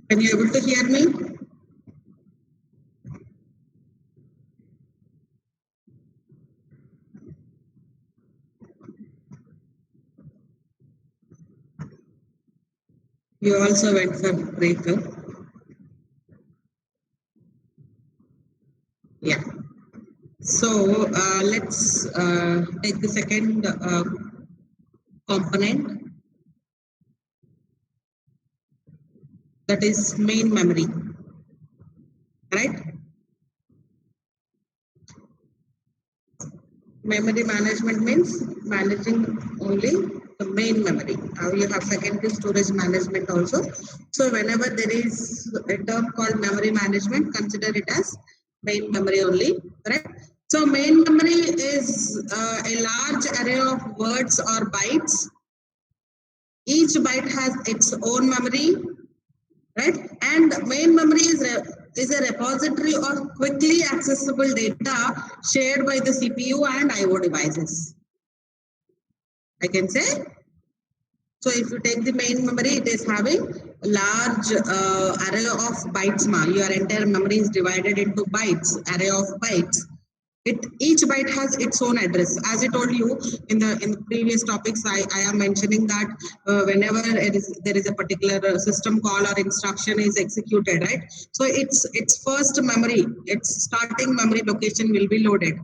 Can you able to hear me? You also went for break. Yeah. So let's take the second component, that is main memory, right? Memory management means managing only the main memory. You have secondary storage management also. So whenever there is a term called memory management, consider it as main memory only, right? So main memory is a large array of words or bytes. Each byte has its own memory, right? And main memory is a repository of quickly accessible data shared by the CPU and IO devices. I can say. So if you take the main memory, it is having a large array of bytes. Your entire memory is divided into bytes, array of bytes. Each byte has its own address. As I told you in the previous topics, I am mentioning that whenever there is a particular system call or instruction is executed, right? So its first memory, its starting memory location will be loaded,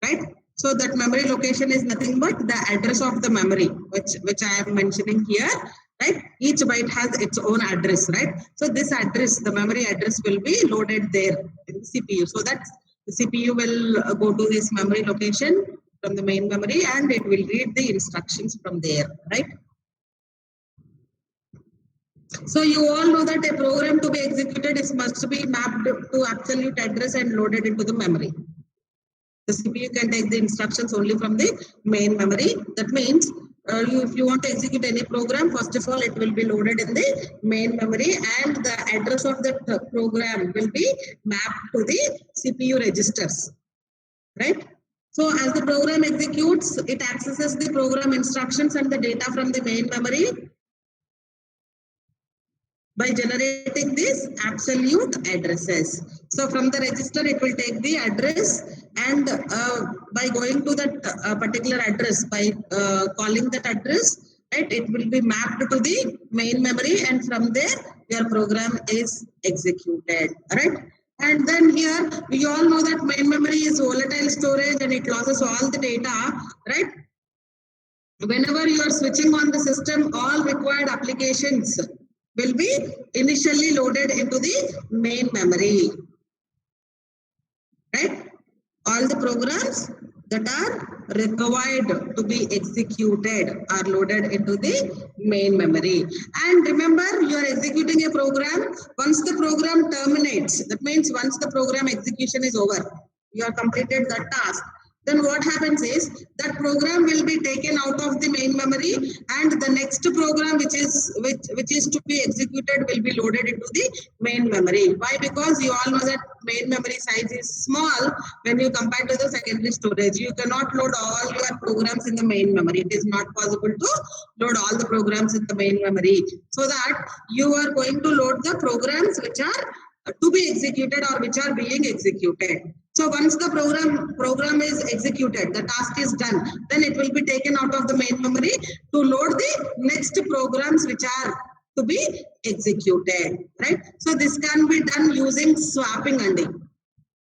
right? So that memory location is nothing but the address of the memory, which I am mentioning here, right? Each byte has its own address, right? So this address, the memory address, will be loaded there in the CPU. So that the CPU will go to this memory location from the main memory and it will read the instructions from there, right? So you all know that a program to be executed must be mapped to absolute address and loaded into the memory. The CPU can take the instructions only from the main memory. That means if you want to execute any program, first of all, it will be loaded in the main memory and the address of that program will be mapped to the CPU registers, right? So as the program executes, it accesses the program instructions and the data from the main memory by generating these absolute addresses. So from the register, it will take the address and by going to that particular address, by calling that address, right, it will be mapped to the main memory and from there your program is executed, right? And then here, we all know that main memory is volatile storage and it loses all the data, right? Whenever you are switching on the system, all required applications will be initially loaded into the main memory, right? All the programs that are required to be executed are loaded into the main memory. And remember, you are executing a program. Once the program terminates, that means once the program execution is over, you have completed that task, then what happens is that program will be taken out of the main memory and the next program which is to be executed will be loaded into the main memory. Why? Because you all know that main memory size is small when you compare to the secondary storage. You cannot load all your programs in the main memory. It is not possible to load all the programs in the main memory. So that you are going to load the programs which are to be executed or which are being executed. So once the program is executed, the task is done, then it will be taken out of the main memory to load the next programs which are to be executed, right? So this can be done using swapping undy,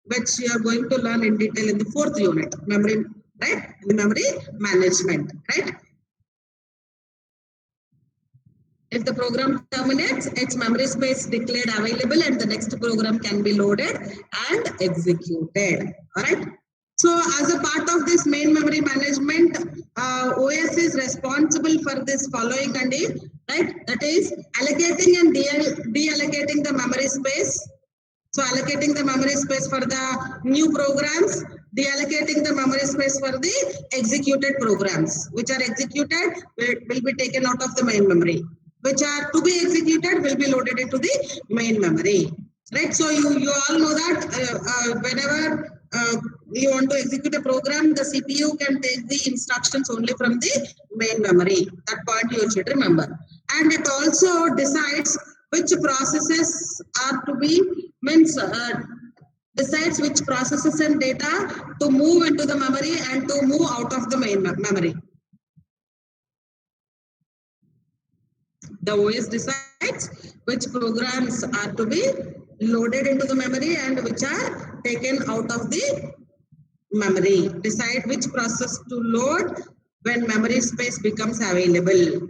which you are going to learn in detail in the 4th unit, memory, right? The memory management, right? If the program terminates, its memory space declared available and the next program can be loaded and executed. All right. So as a part of this main memory management, OS is responsible for this following, right? That is allocating and deallocating the memory space. So allocating the memory space for the new programs, deallocating the memory space for the executed programs, which are executed will be taken out of the main memory, which are to be executed will be loaded into the main memory, right? So you all know that whenever you want to execute a program, the CPU can take the instructions only from the main memory. That point you should remember. And it also decides which processes are to be, decides which processes and data to move into the memory and to move out of the main memory. The OS decides which programs are to be loaded into the memory and which are taken out of the memory. Decide which process to load when memory space becomes available.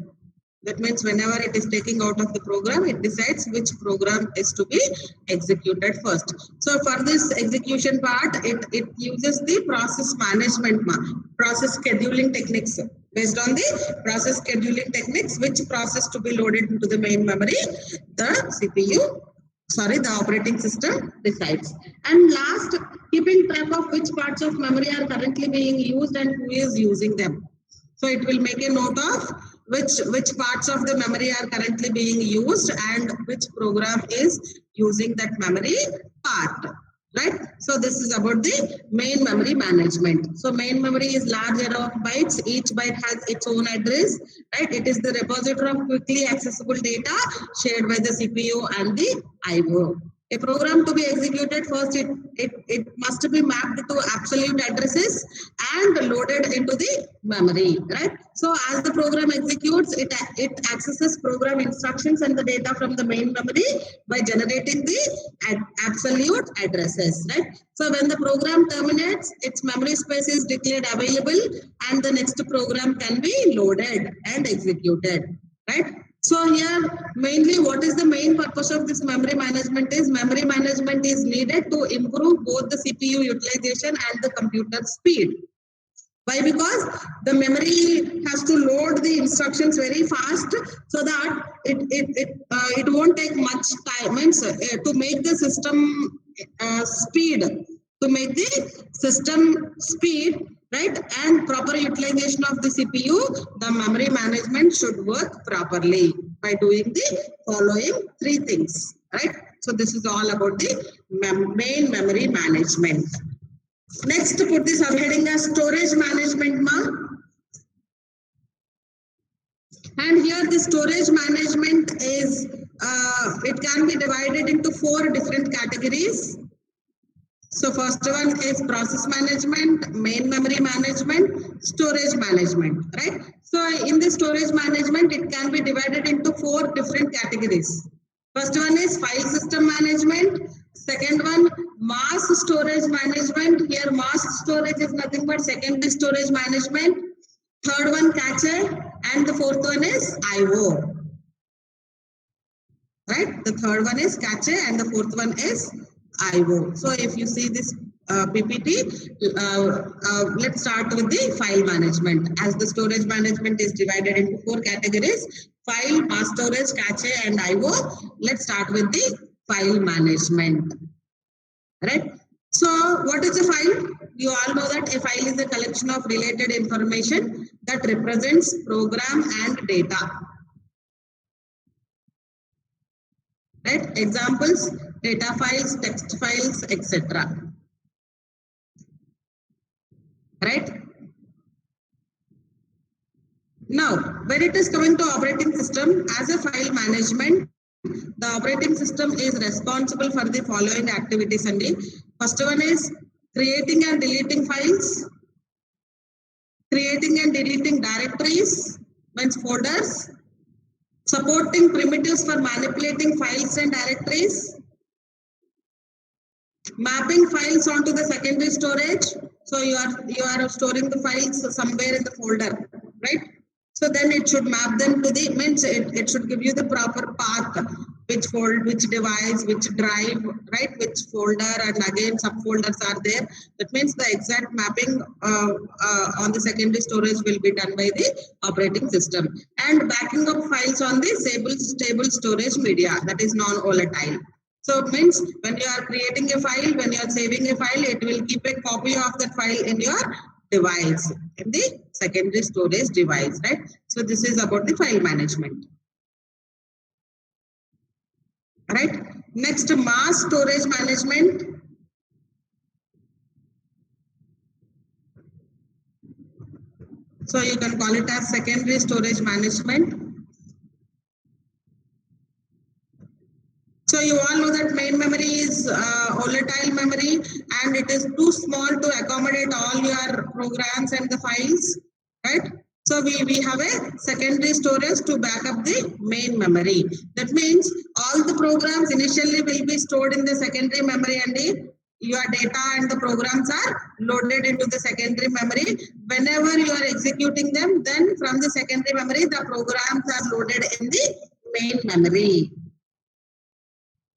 That means whenever it is taking out of the program, it decides which program is to be executed first. So for this execution part, it uses the process management, process scheduling techniques. Based on the process scheduling techniques, which process to be loaded into the main memory, the operating system decides. And last, keeping track of which parts of memory are currently being used and who is using them. So it will make a note of which parts of the memory are currently being used and which program is using that memory part, right? So this is about the main memory management. So main memory is large array of bytes. Each byte has its own address, right? It is the repository of quickly accessible data shared by the CPU and the IO. A program to be executed first, it must be mapped to absolute addresses and loaded into the memory, right? So as the program executes, it accesses program instructions and the data from the main memory by generating the absolute addresses, right? So when the program terminates, its memory space is declared available and the next program can be loaded and executed, right? So here, mainly what is the main purpose of this memory management is needed to improve both the CPU utilization and the computer speed. Why? Because the memory has to load the instructions very fast so that it won't take much time, to make the system speed, right, and proper utilization of the CPU, the memory management should work properly by doing the following three things, right? So this is all about the main memory management. Next, put this subheading as storage management, ma. And here the storage management is, it can be divided into 4 different categories. So first one is process management, main memory management, storage management, right? So in the storage management, it can be divided into 4 different categories. First one is file system management. Second one, mass storage management. Here mass storage is nothing but secondary storage management. Third one, cache. And the fourth one is IO. Right? The third one is cache and the fourth one is IO. So if you see this PPT, let's start with the file management. As the storage management is divided into 4 categories, file, mass storage, cache and IO. Let's start with the file management. Right? So what is a file? You all know that a file is a collection of related information that represents program and data. Right? Examples, data files, text files, etc. Right? Now, when it is coming to operating system, as a file management, the operating system is responsible for the following activities only. First one is creating and deleting files, creating and deleting directories, means folders, supporting primitives for manipulating files and directories, mapping files onto the secondary storage. So you are storing the files somewhere in the folder, right? So then it should map them to the, means it should give you the proper path, which device, which drive, right, which folder, and again subfolders are there. That means the exact mapping on the secondary storage will be done by the operating system. And backing up files on the stable storage media, that is non-volatile. So it means when you are creating a file, when you are saving a file, it will keep a copy of that file in your device, in the secondary storage device, right? So this is about the file management. Right? Next, mass storage management. So you can call it as secondary storage management. So you all know that main memory is volatile memory, and it is too small to accommodate all your programs and the files, right? So we have a secondary storage to back up the main memory. That means all the programs initially will be stored in the secondary memory, and your data and the programs are loaded into the secondary memory. Whenever you are executing them, then from the secondary memory, the programs are loaded in the main memory.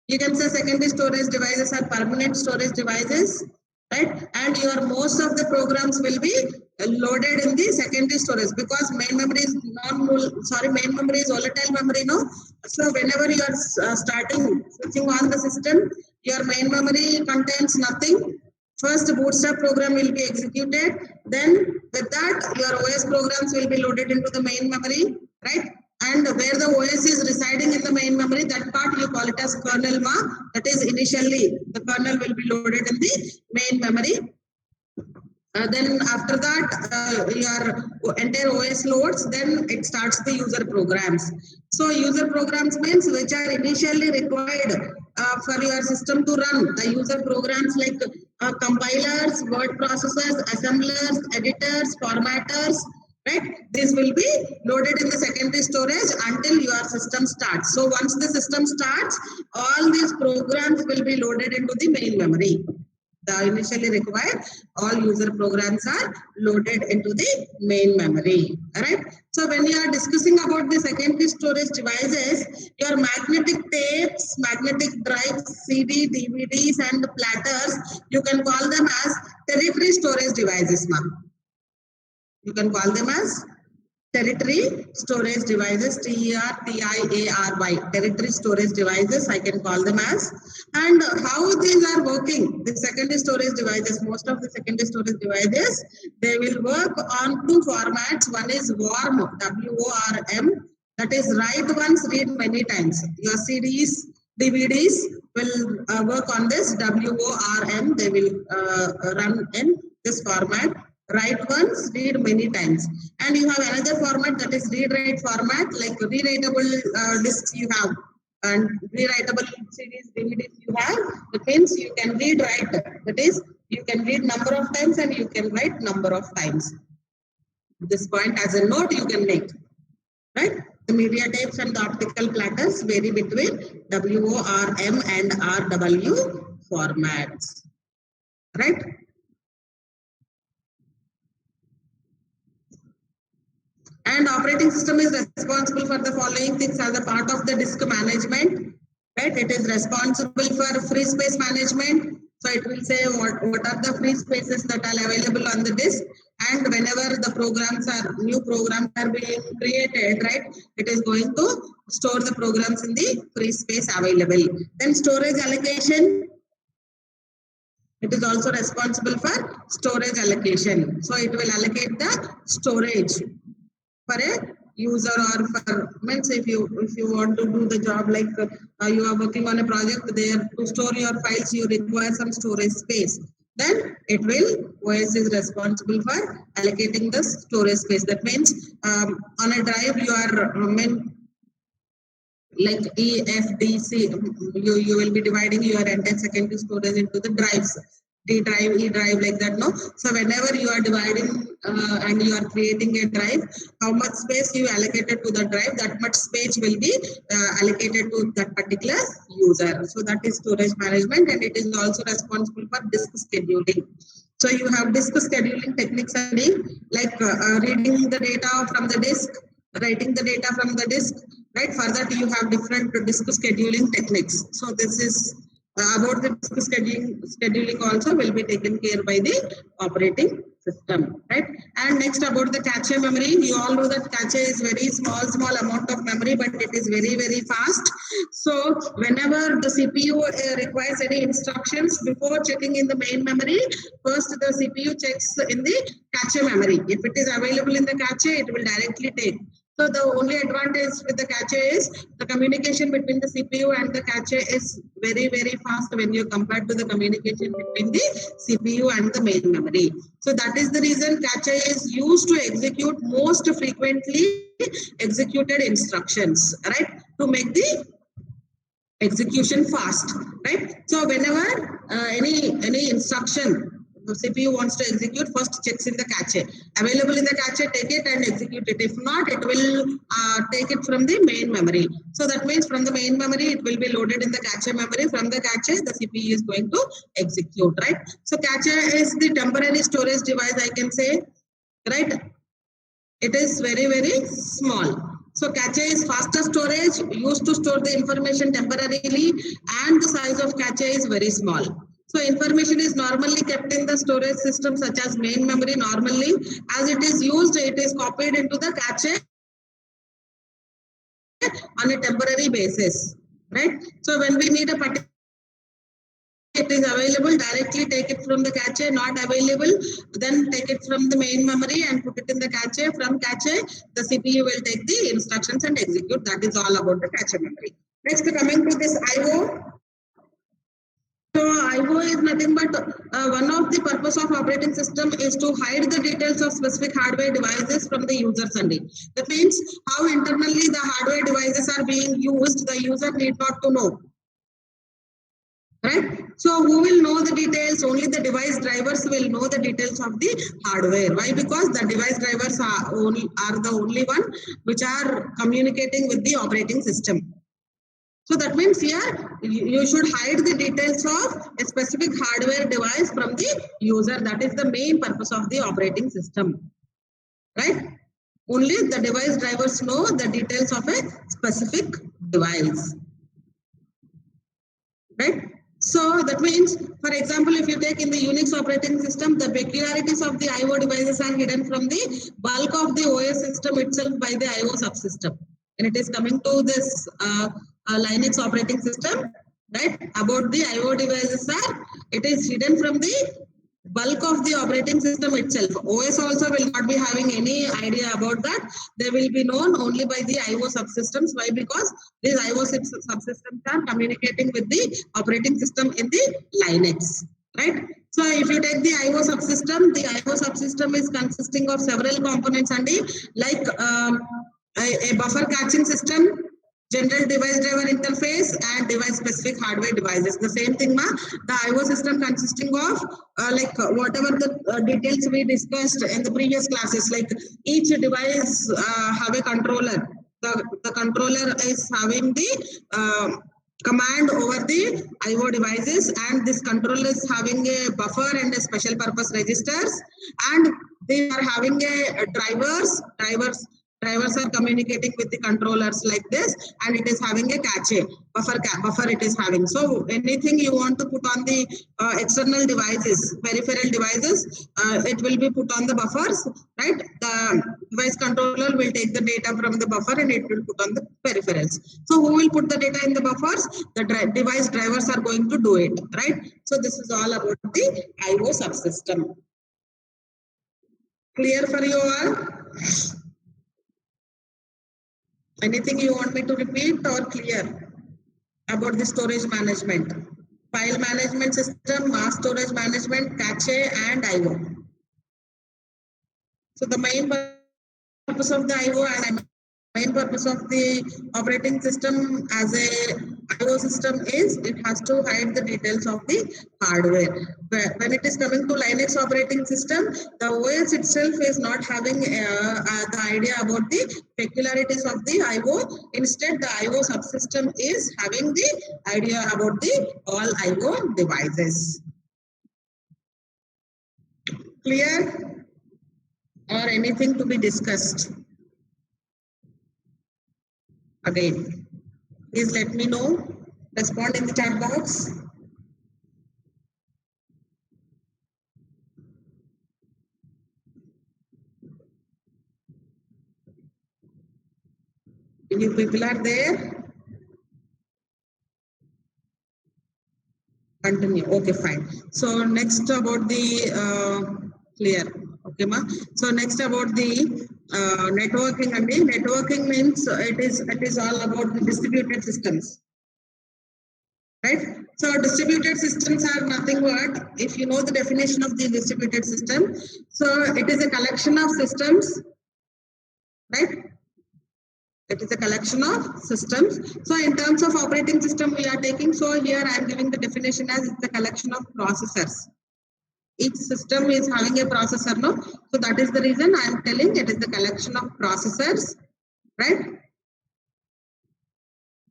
You can say secondary storage devices are permanent storage devices, right? And your most of the programs will be loaded in the secondary storage, because main memory is main memory is volatile memory, no? So whenever you are starting switching on the system, your main memory contains nothing. First, the bootstrap program will be executed. Then with that, your OS programs will be loaded into the main memory, right? And where the OS is residing in the main memory, that part you call it as kernel ma. That is initially the kernel will be loaded in the main memory. Then after that, your entire OS loads, then it starts the user programs. So user programs means which are initially required for your system to run. The user programs like compilers, word processors, assemblers, editors, formatters, right? This will be loaded in the secondary storage until your system starts. So once the system starts, all these programs will be loaded into the main memory. The initially required all user programs are loaded into the main memory. All right. So when you are discussing about the secondary storage devices, your magnetic tapes, magnetic drives, CD, DVDs, and platters, you can call them as territory storage devices, ma'am. You can call them as territory storage devices, TERTIARY, territory storage devices, I can call them as. And how these are working, the secondary storage devices, most of the secondary storage devices, they will work on two formats. One is WORM, WORM, that is write once, read many times. Your CDs, DVDs will work on this WORM, they will run in this format. Write once, read many times. And you have another format, that is read-write format, like rewritable discs you have and rewritable CDs, DVDs you have. That means you can read, write. That is, you can read number of times and you can write number of times. This point as a note you can make, right? The media tapes and the optical platters vary between WORM and RW formats, right? And operating system is responsible for the following things as a part of the disk management, right? It is responsible for free space management. So it will say what are the free spaces that are available on the disk, and whenever the new programs are being created, right, it is going to store the programs in the free space available. Then storage allocation. It is also responsible for storage allocation. So it will allocate the storage for a user, or for means if you want to do the job, like you are working on a project there, to store your files you require some storage space, then it will, OS is responsible for allocating the storage space. That means on a drive you are like EFDC, you will be dividing your entire secondary storage into the drives. D drive, E drive, like that, no? So whenever you are dividing and you are creating a drive, how much space you allocated to the drive, that much space will be allocated to that particular user. So that is storage management, and it is also responsible for disk scheduling. So you have disk scheduling techniques, like reading the data from the disk, writing the data from the disk, right? For that you have different disk scheduling techniques. So this is about the disk scheduling also will be taken care by the operating system, right? And next about the cache memory. You all know that cache is very small amount of memory, but it is very fast. So whenever the CPU requires any instructions, before checking in the main memory, first the CPU checks in the cache memory. If it is available in the cache, it will directly take. So the only advantage with the cache is the communication between the CPU and the cache is very, very fast when you compare to the communication between the CPU and the main memory. So that is the reason cache is used to execute most frequently executed instructions, right? To make the execution fast, right? So whenever any instruction the CPU wants to execute, first checks in the cache. Available in the cache, take it and execute it. If not, it will take it from the main memory. So that means from the main memory, it will be loaded in the cache memory. From the cache, the CPU is going to execute, right? So cache is the temporary storage device, I can say, right? It is very, very small. So cache is faster storage, used to store the information temporarily, and the size of cache is very small. So information is normally kept in the storage system such as main memory normally. As it is used, it is copied into the cache on a temporary basis, right? So when we need a particular it is available, directly take it from the cache, not available, then take it from the main memory and put it in the cache. From cache, the CPU will take the instructions and execute. That is all about the cache memory. Next, coming to this IO. So IO is nothing but one of the purpose of operating system is to hide the details of specific hardware devices from the users only. That means how internally the hardware devices are being used, the user need not to know. Right? So who will know the details? Only the device drivers will know the details of the hardware. Why? Because the device drivers are the only one which are communicating with the operating system. So that means here you should hide the details of a specific hardware device from the user. That is the main purpose of the operating system. Right? Only the device drivers know the details of a specific device. Right? So that means, for example, if you take in the Unix operating system, the peculiarities of the IO devices are hidden from the bulk of the OS system itself by the IO subsystem. And it is coming to this Linux operating system, right? About the IO devices it is hidden from the bulk of the operating system itself. OS also will not be having any idea about that. They will be known only by the IO subsystems. Why? Because these IO subsystems are communicating with the operating system in the Linux, right? So if you take the IO subsystem is consisting of several components and like a buffer caching system, general device driver interface, and device specific hardware devices. The same thing, the IO system consisting of whatever the details we discussed in the previous classes, like each device have a controller. The controller is having the command over the IO devices, and this controller is having a buffer and a special purpose registers, and they are having a drivers are communicating with the controllers like this, and it is having a cache buffer it is having. So anything you want to put on the external devices, peripheral devices, it will be put on the buffers, right? The device controller will take the data from the buffer and it will put on the peripherals. So who will put the data in the buffers? The device drivers are going to do it, right? So this is all about the IO subsystem. Clear for you all? Anything you want me to repeat or clear about the storage management? File management system, mass storage management, cache, and IO. So the main purpose of the IO and main purpose of the operating system as a IO system is it has to hide the details of the hardware. When it is coming to Linux operating system, the OS itself is not having the idea about the peculiarities of the IO. Instead, the IO subsystem is having the idea about the all IO devices. Clear? Or anything to be discussed? Again, please let me know. Respond in the chat box. You people are there? Continue. Okay, fine. So next about the clear. Okay, ma. So next about the networking and networking means it is all about the distributed systems, right? So distributed systems are nothing but, if you know the definition of the distributed system, so it is a collection of systems, right? It is a collection of systems. So in terms of operating system we are taking, so here I am giving the definition as it's a collection of processors. Each system is having a processor, no? So that is the reason I am telling it is the collection of processors, right?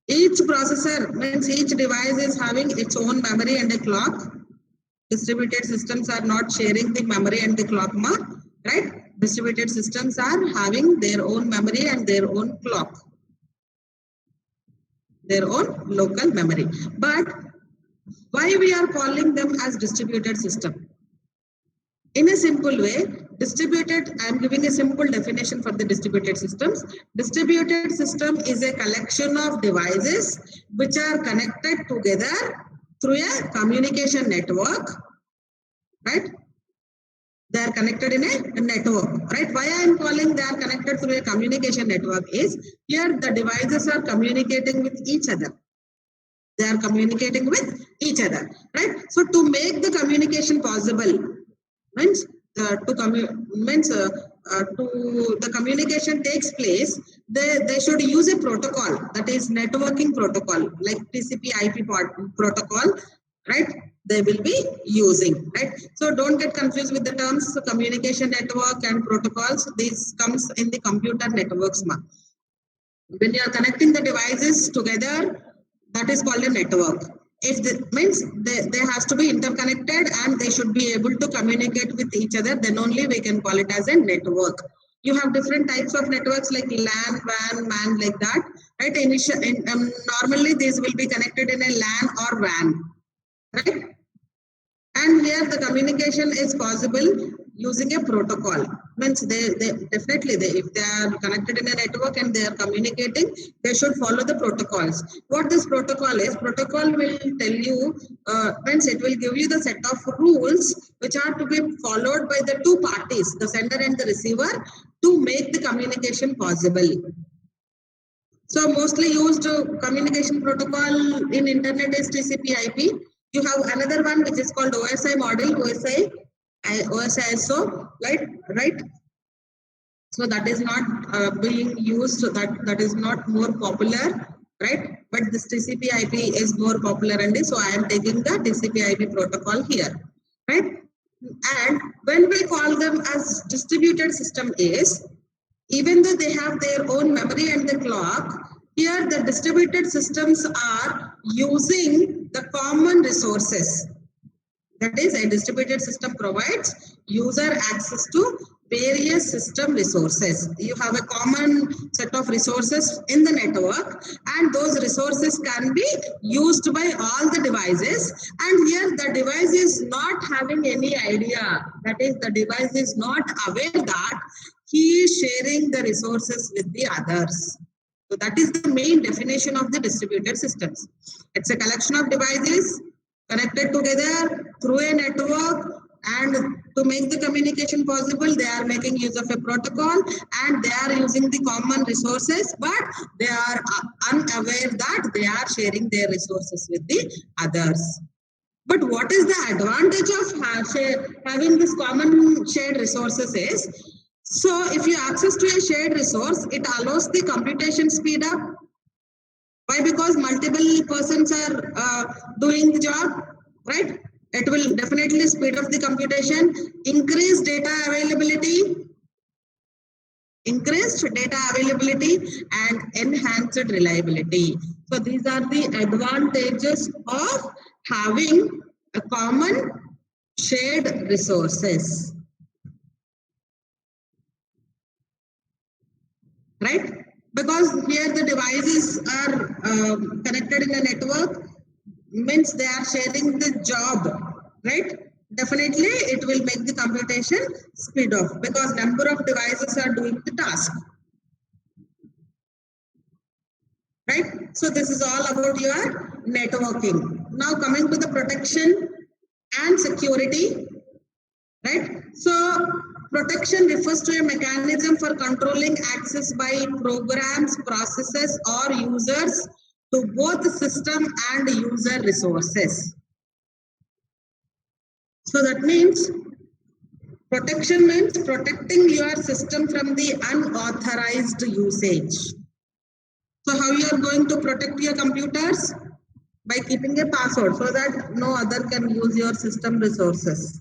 Each processor means each device is having its own memory and a clock. Distributed systems are not sharing the memory and the clock, right? Distributed systems are having their own memory and their own clock, their own local memory. But why we are calling them as distributed system? In a simple way, distributed, I am giving a simple definition for the distributed systems. Distributed system is a collection of devices which are connected together through a communication network, right? They are connected in a network, right? Why I am calling they are connected through a communication network is here the devices are communicating with each other. They are communicating with each other, right? So to make the communication possible, means to the communication takes place, they should use a protocol, that is networking protocol, like TCP/IP protocol, right? They will be using, right? So don't get confused with the terms communication network and protocols. This comes in the computer networks. When you are connecting the devices together, that is called a network. If the means they has to be interconnected and they should be able to communicate with each other, then only we can call it as a network. You have different types of networks like LAN, WAN, MAN, like that, right? Normally these will be connected in a LAN or WAN, right? And here the communication is possible using a protocol. Means they definitely if they are connected in a network and they are communicating, they should follow the protocols. What this protocol is, protocol will tell you, means it will give you the set of rules which are to be followed by the two parties, the sender and the receiver, to make the communication possible. So mostly used communication protocol in internet is TCP/IP. You have another one which is called OSI model, OSI ISO, right? So that is not being used. That is not more popular, right? But this TCP/IP is more popular, and so I am taking the TCP/IP protocol here, right? And when we call them as distributed system is, even though they have their own memory and the clock, here the distributed systems are using the common resources. That is, a distributed system provides user access to various system resources. You have a common set of resources in the network, and those resources can be used by all the devices. And here the device is not having any idea. That is, the device is not aware that he is sharing the resources with the others. So that is the main definition of the distributed systems. It's a collection of devices connected together through a network, and to make the communication possible, they are making use of a protocol and they are using the common resources, but they are unaware that they are sharing their resources with the others. But what is the advantage of having this common shared resources is, so if you access to a shared resource, it allows the computation speed up. Why? Because multiple persons are doing the job, right? It will definitely speed up the computation, increase data availability, and enhanced reliability. So these are the advantages of having a common shared resources, right? Because here the devices are connected in a network, means they are sharing the job, right? Definitely it will make the computation speed up because number of devices are doing the task, right? So this is all about your networking. Now coming to the protection and security, right? So Protection refers to a mechanism for controlling access by programs, processes, or users to both system and user resources. So that means protection means protecting your system from the unauthorized usage. So how you are going to protect your computers? By keeping a password so that no other can use your system resources.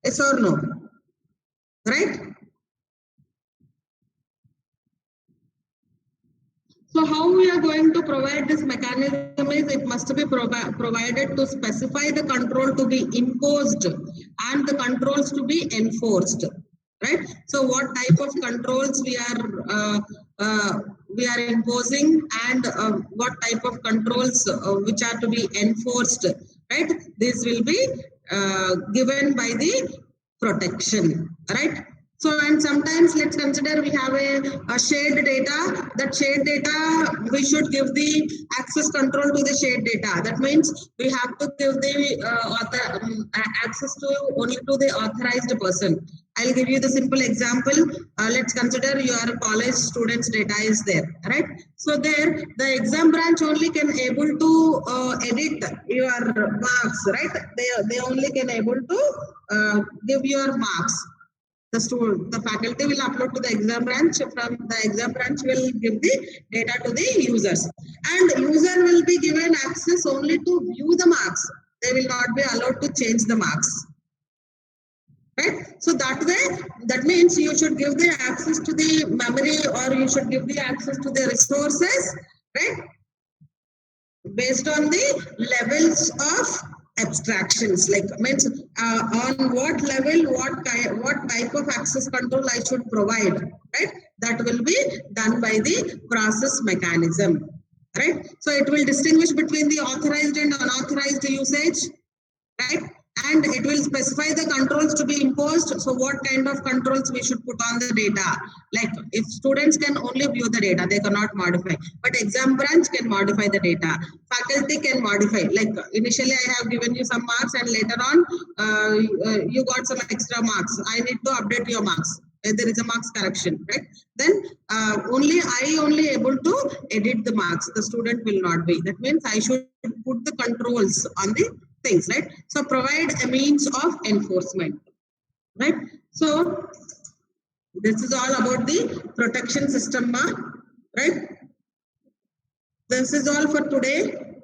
Yes or no? Right? So how we are going to provide this mechanism is it must be provided to specify the control to be imposed and the controls to be enforced. Right? So what type of controls we are imposing and what type of controls which are to be enforced. Right? This will be given by the protection. Right? So, and sometimes let's consider we have a shared data. That shared data, we should give the access control to the shared data. That means we have to give the access to only to the authorized person. I'll give you the simple example. Let's consider your college students' data is there, right? So there, the exam branch only can able to edit your marks, right? They only can able to give your marks. The faculty will upload to the exam branch. From the exam branch will give the data to the users, and user will be given access only to view the marks. They will not be allowed to change the marks. Right? So that way, that means you should give the access to the memory or you should give the access to the resources, right? Based on the levels of abstractions, like means on what level, what type of access control I should provide, right? That will be done by the process mechanism, right? So it will distinguish between the authorized and unauthorized usage, right? And it will specify the controls to be imposed. So what kind of controls we should put on the data? Like if students can only view the data, they cannot modify. But exam branch can modify the data. Faculty can modify. Like initially I have given you some marks and later on you got some extra marks. I need to update your marks. There is a marks correction, right? Then I only able to edit the marks. The student will not be. That means I should put the controls on the things, right? So provide a means of enforcement, right? So this is all about the protection system, right? This is all for today.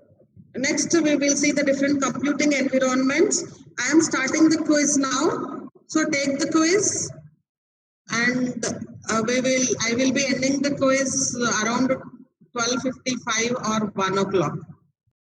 Next, we will see the different computing environments. I am starting the quiz now. So take the quiz and I will be ending the quiz around 12:55 or 1 o'clock.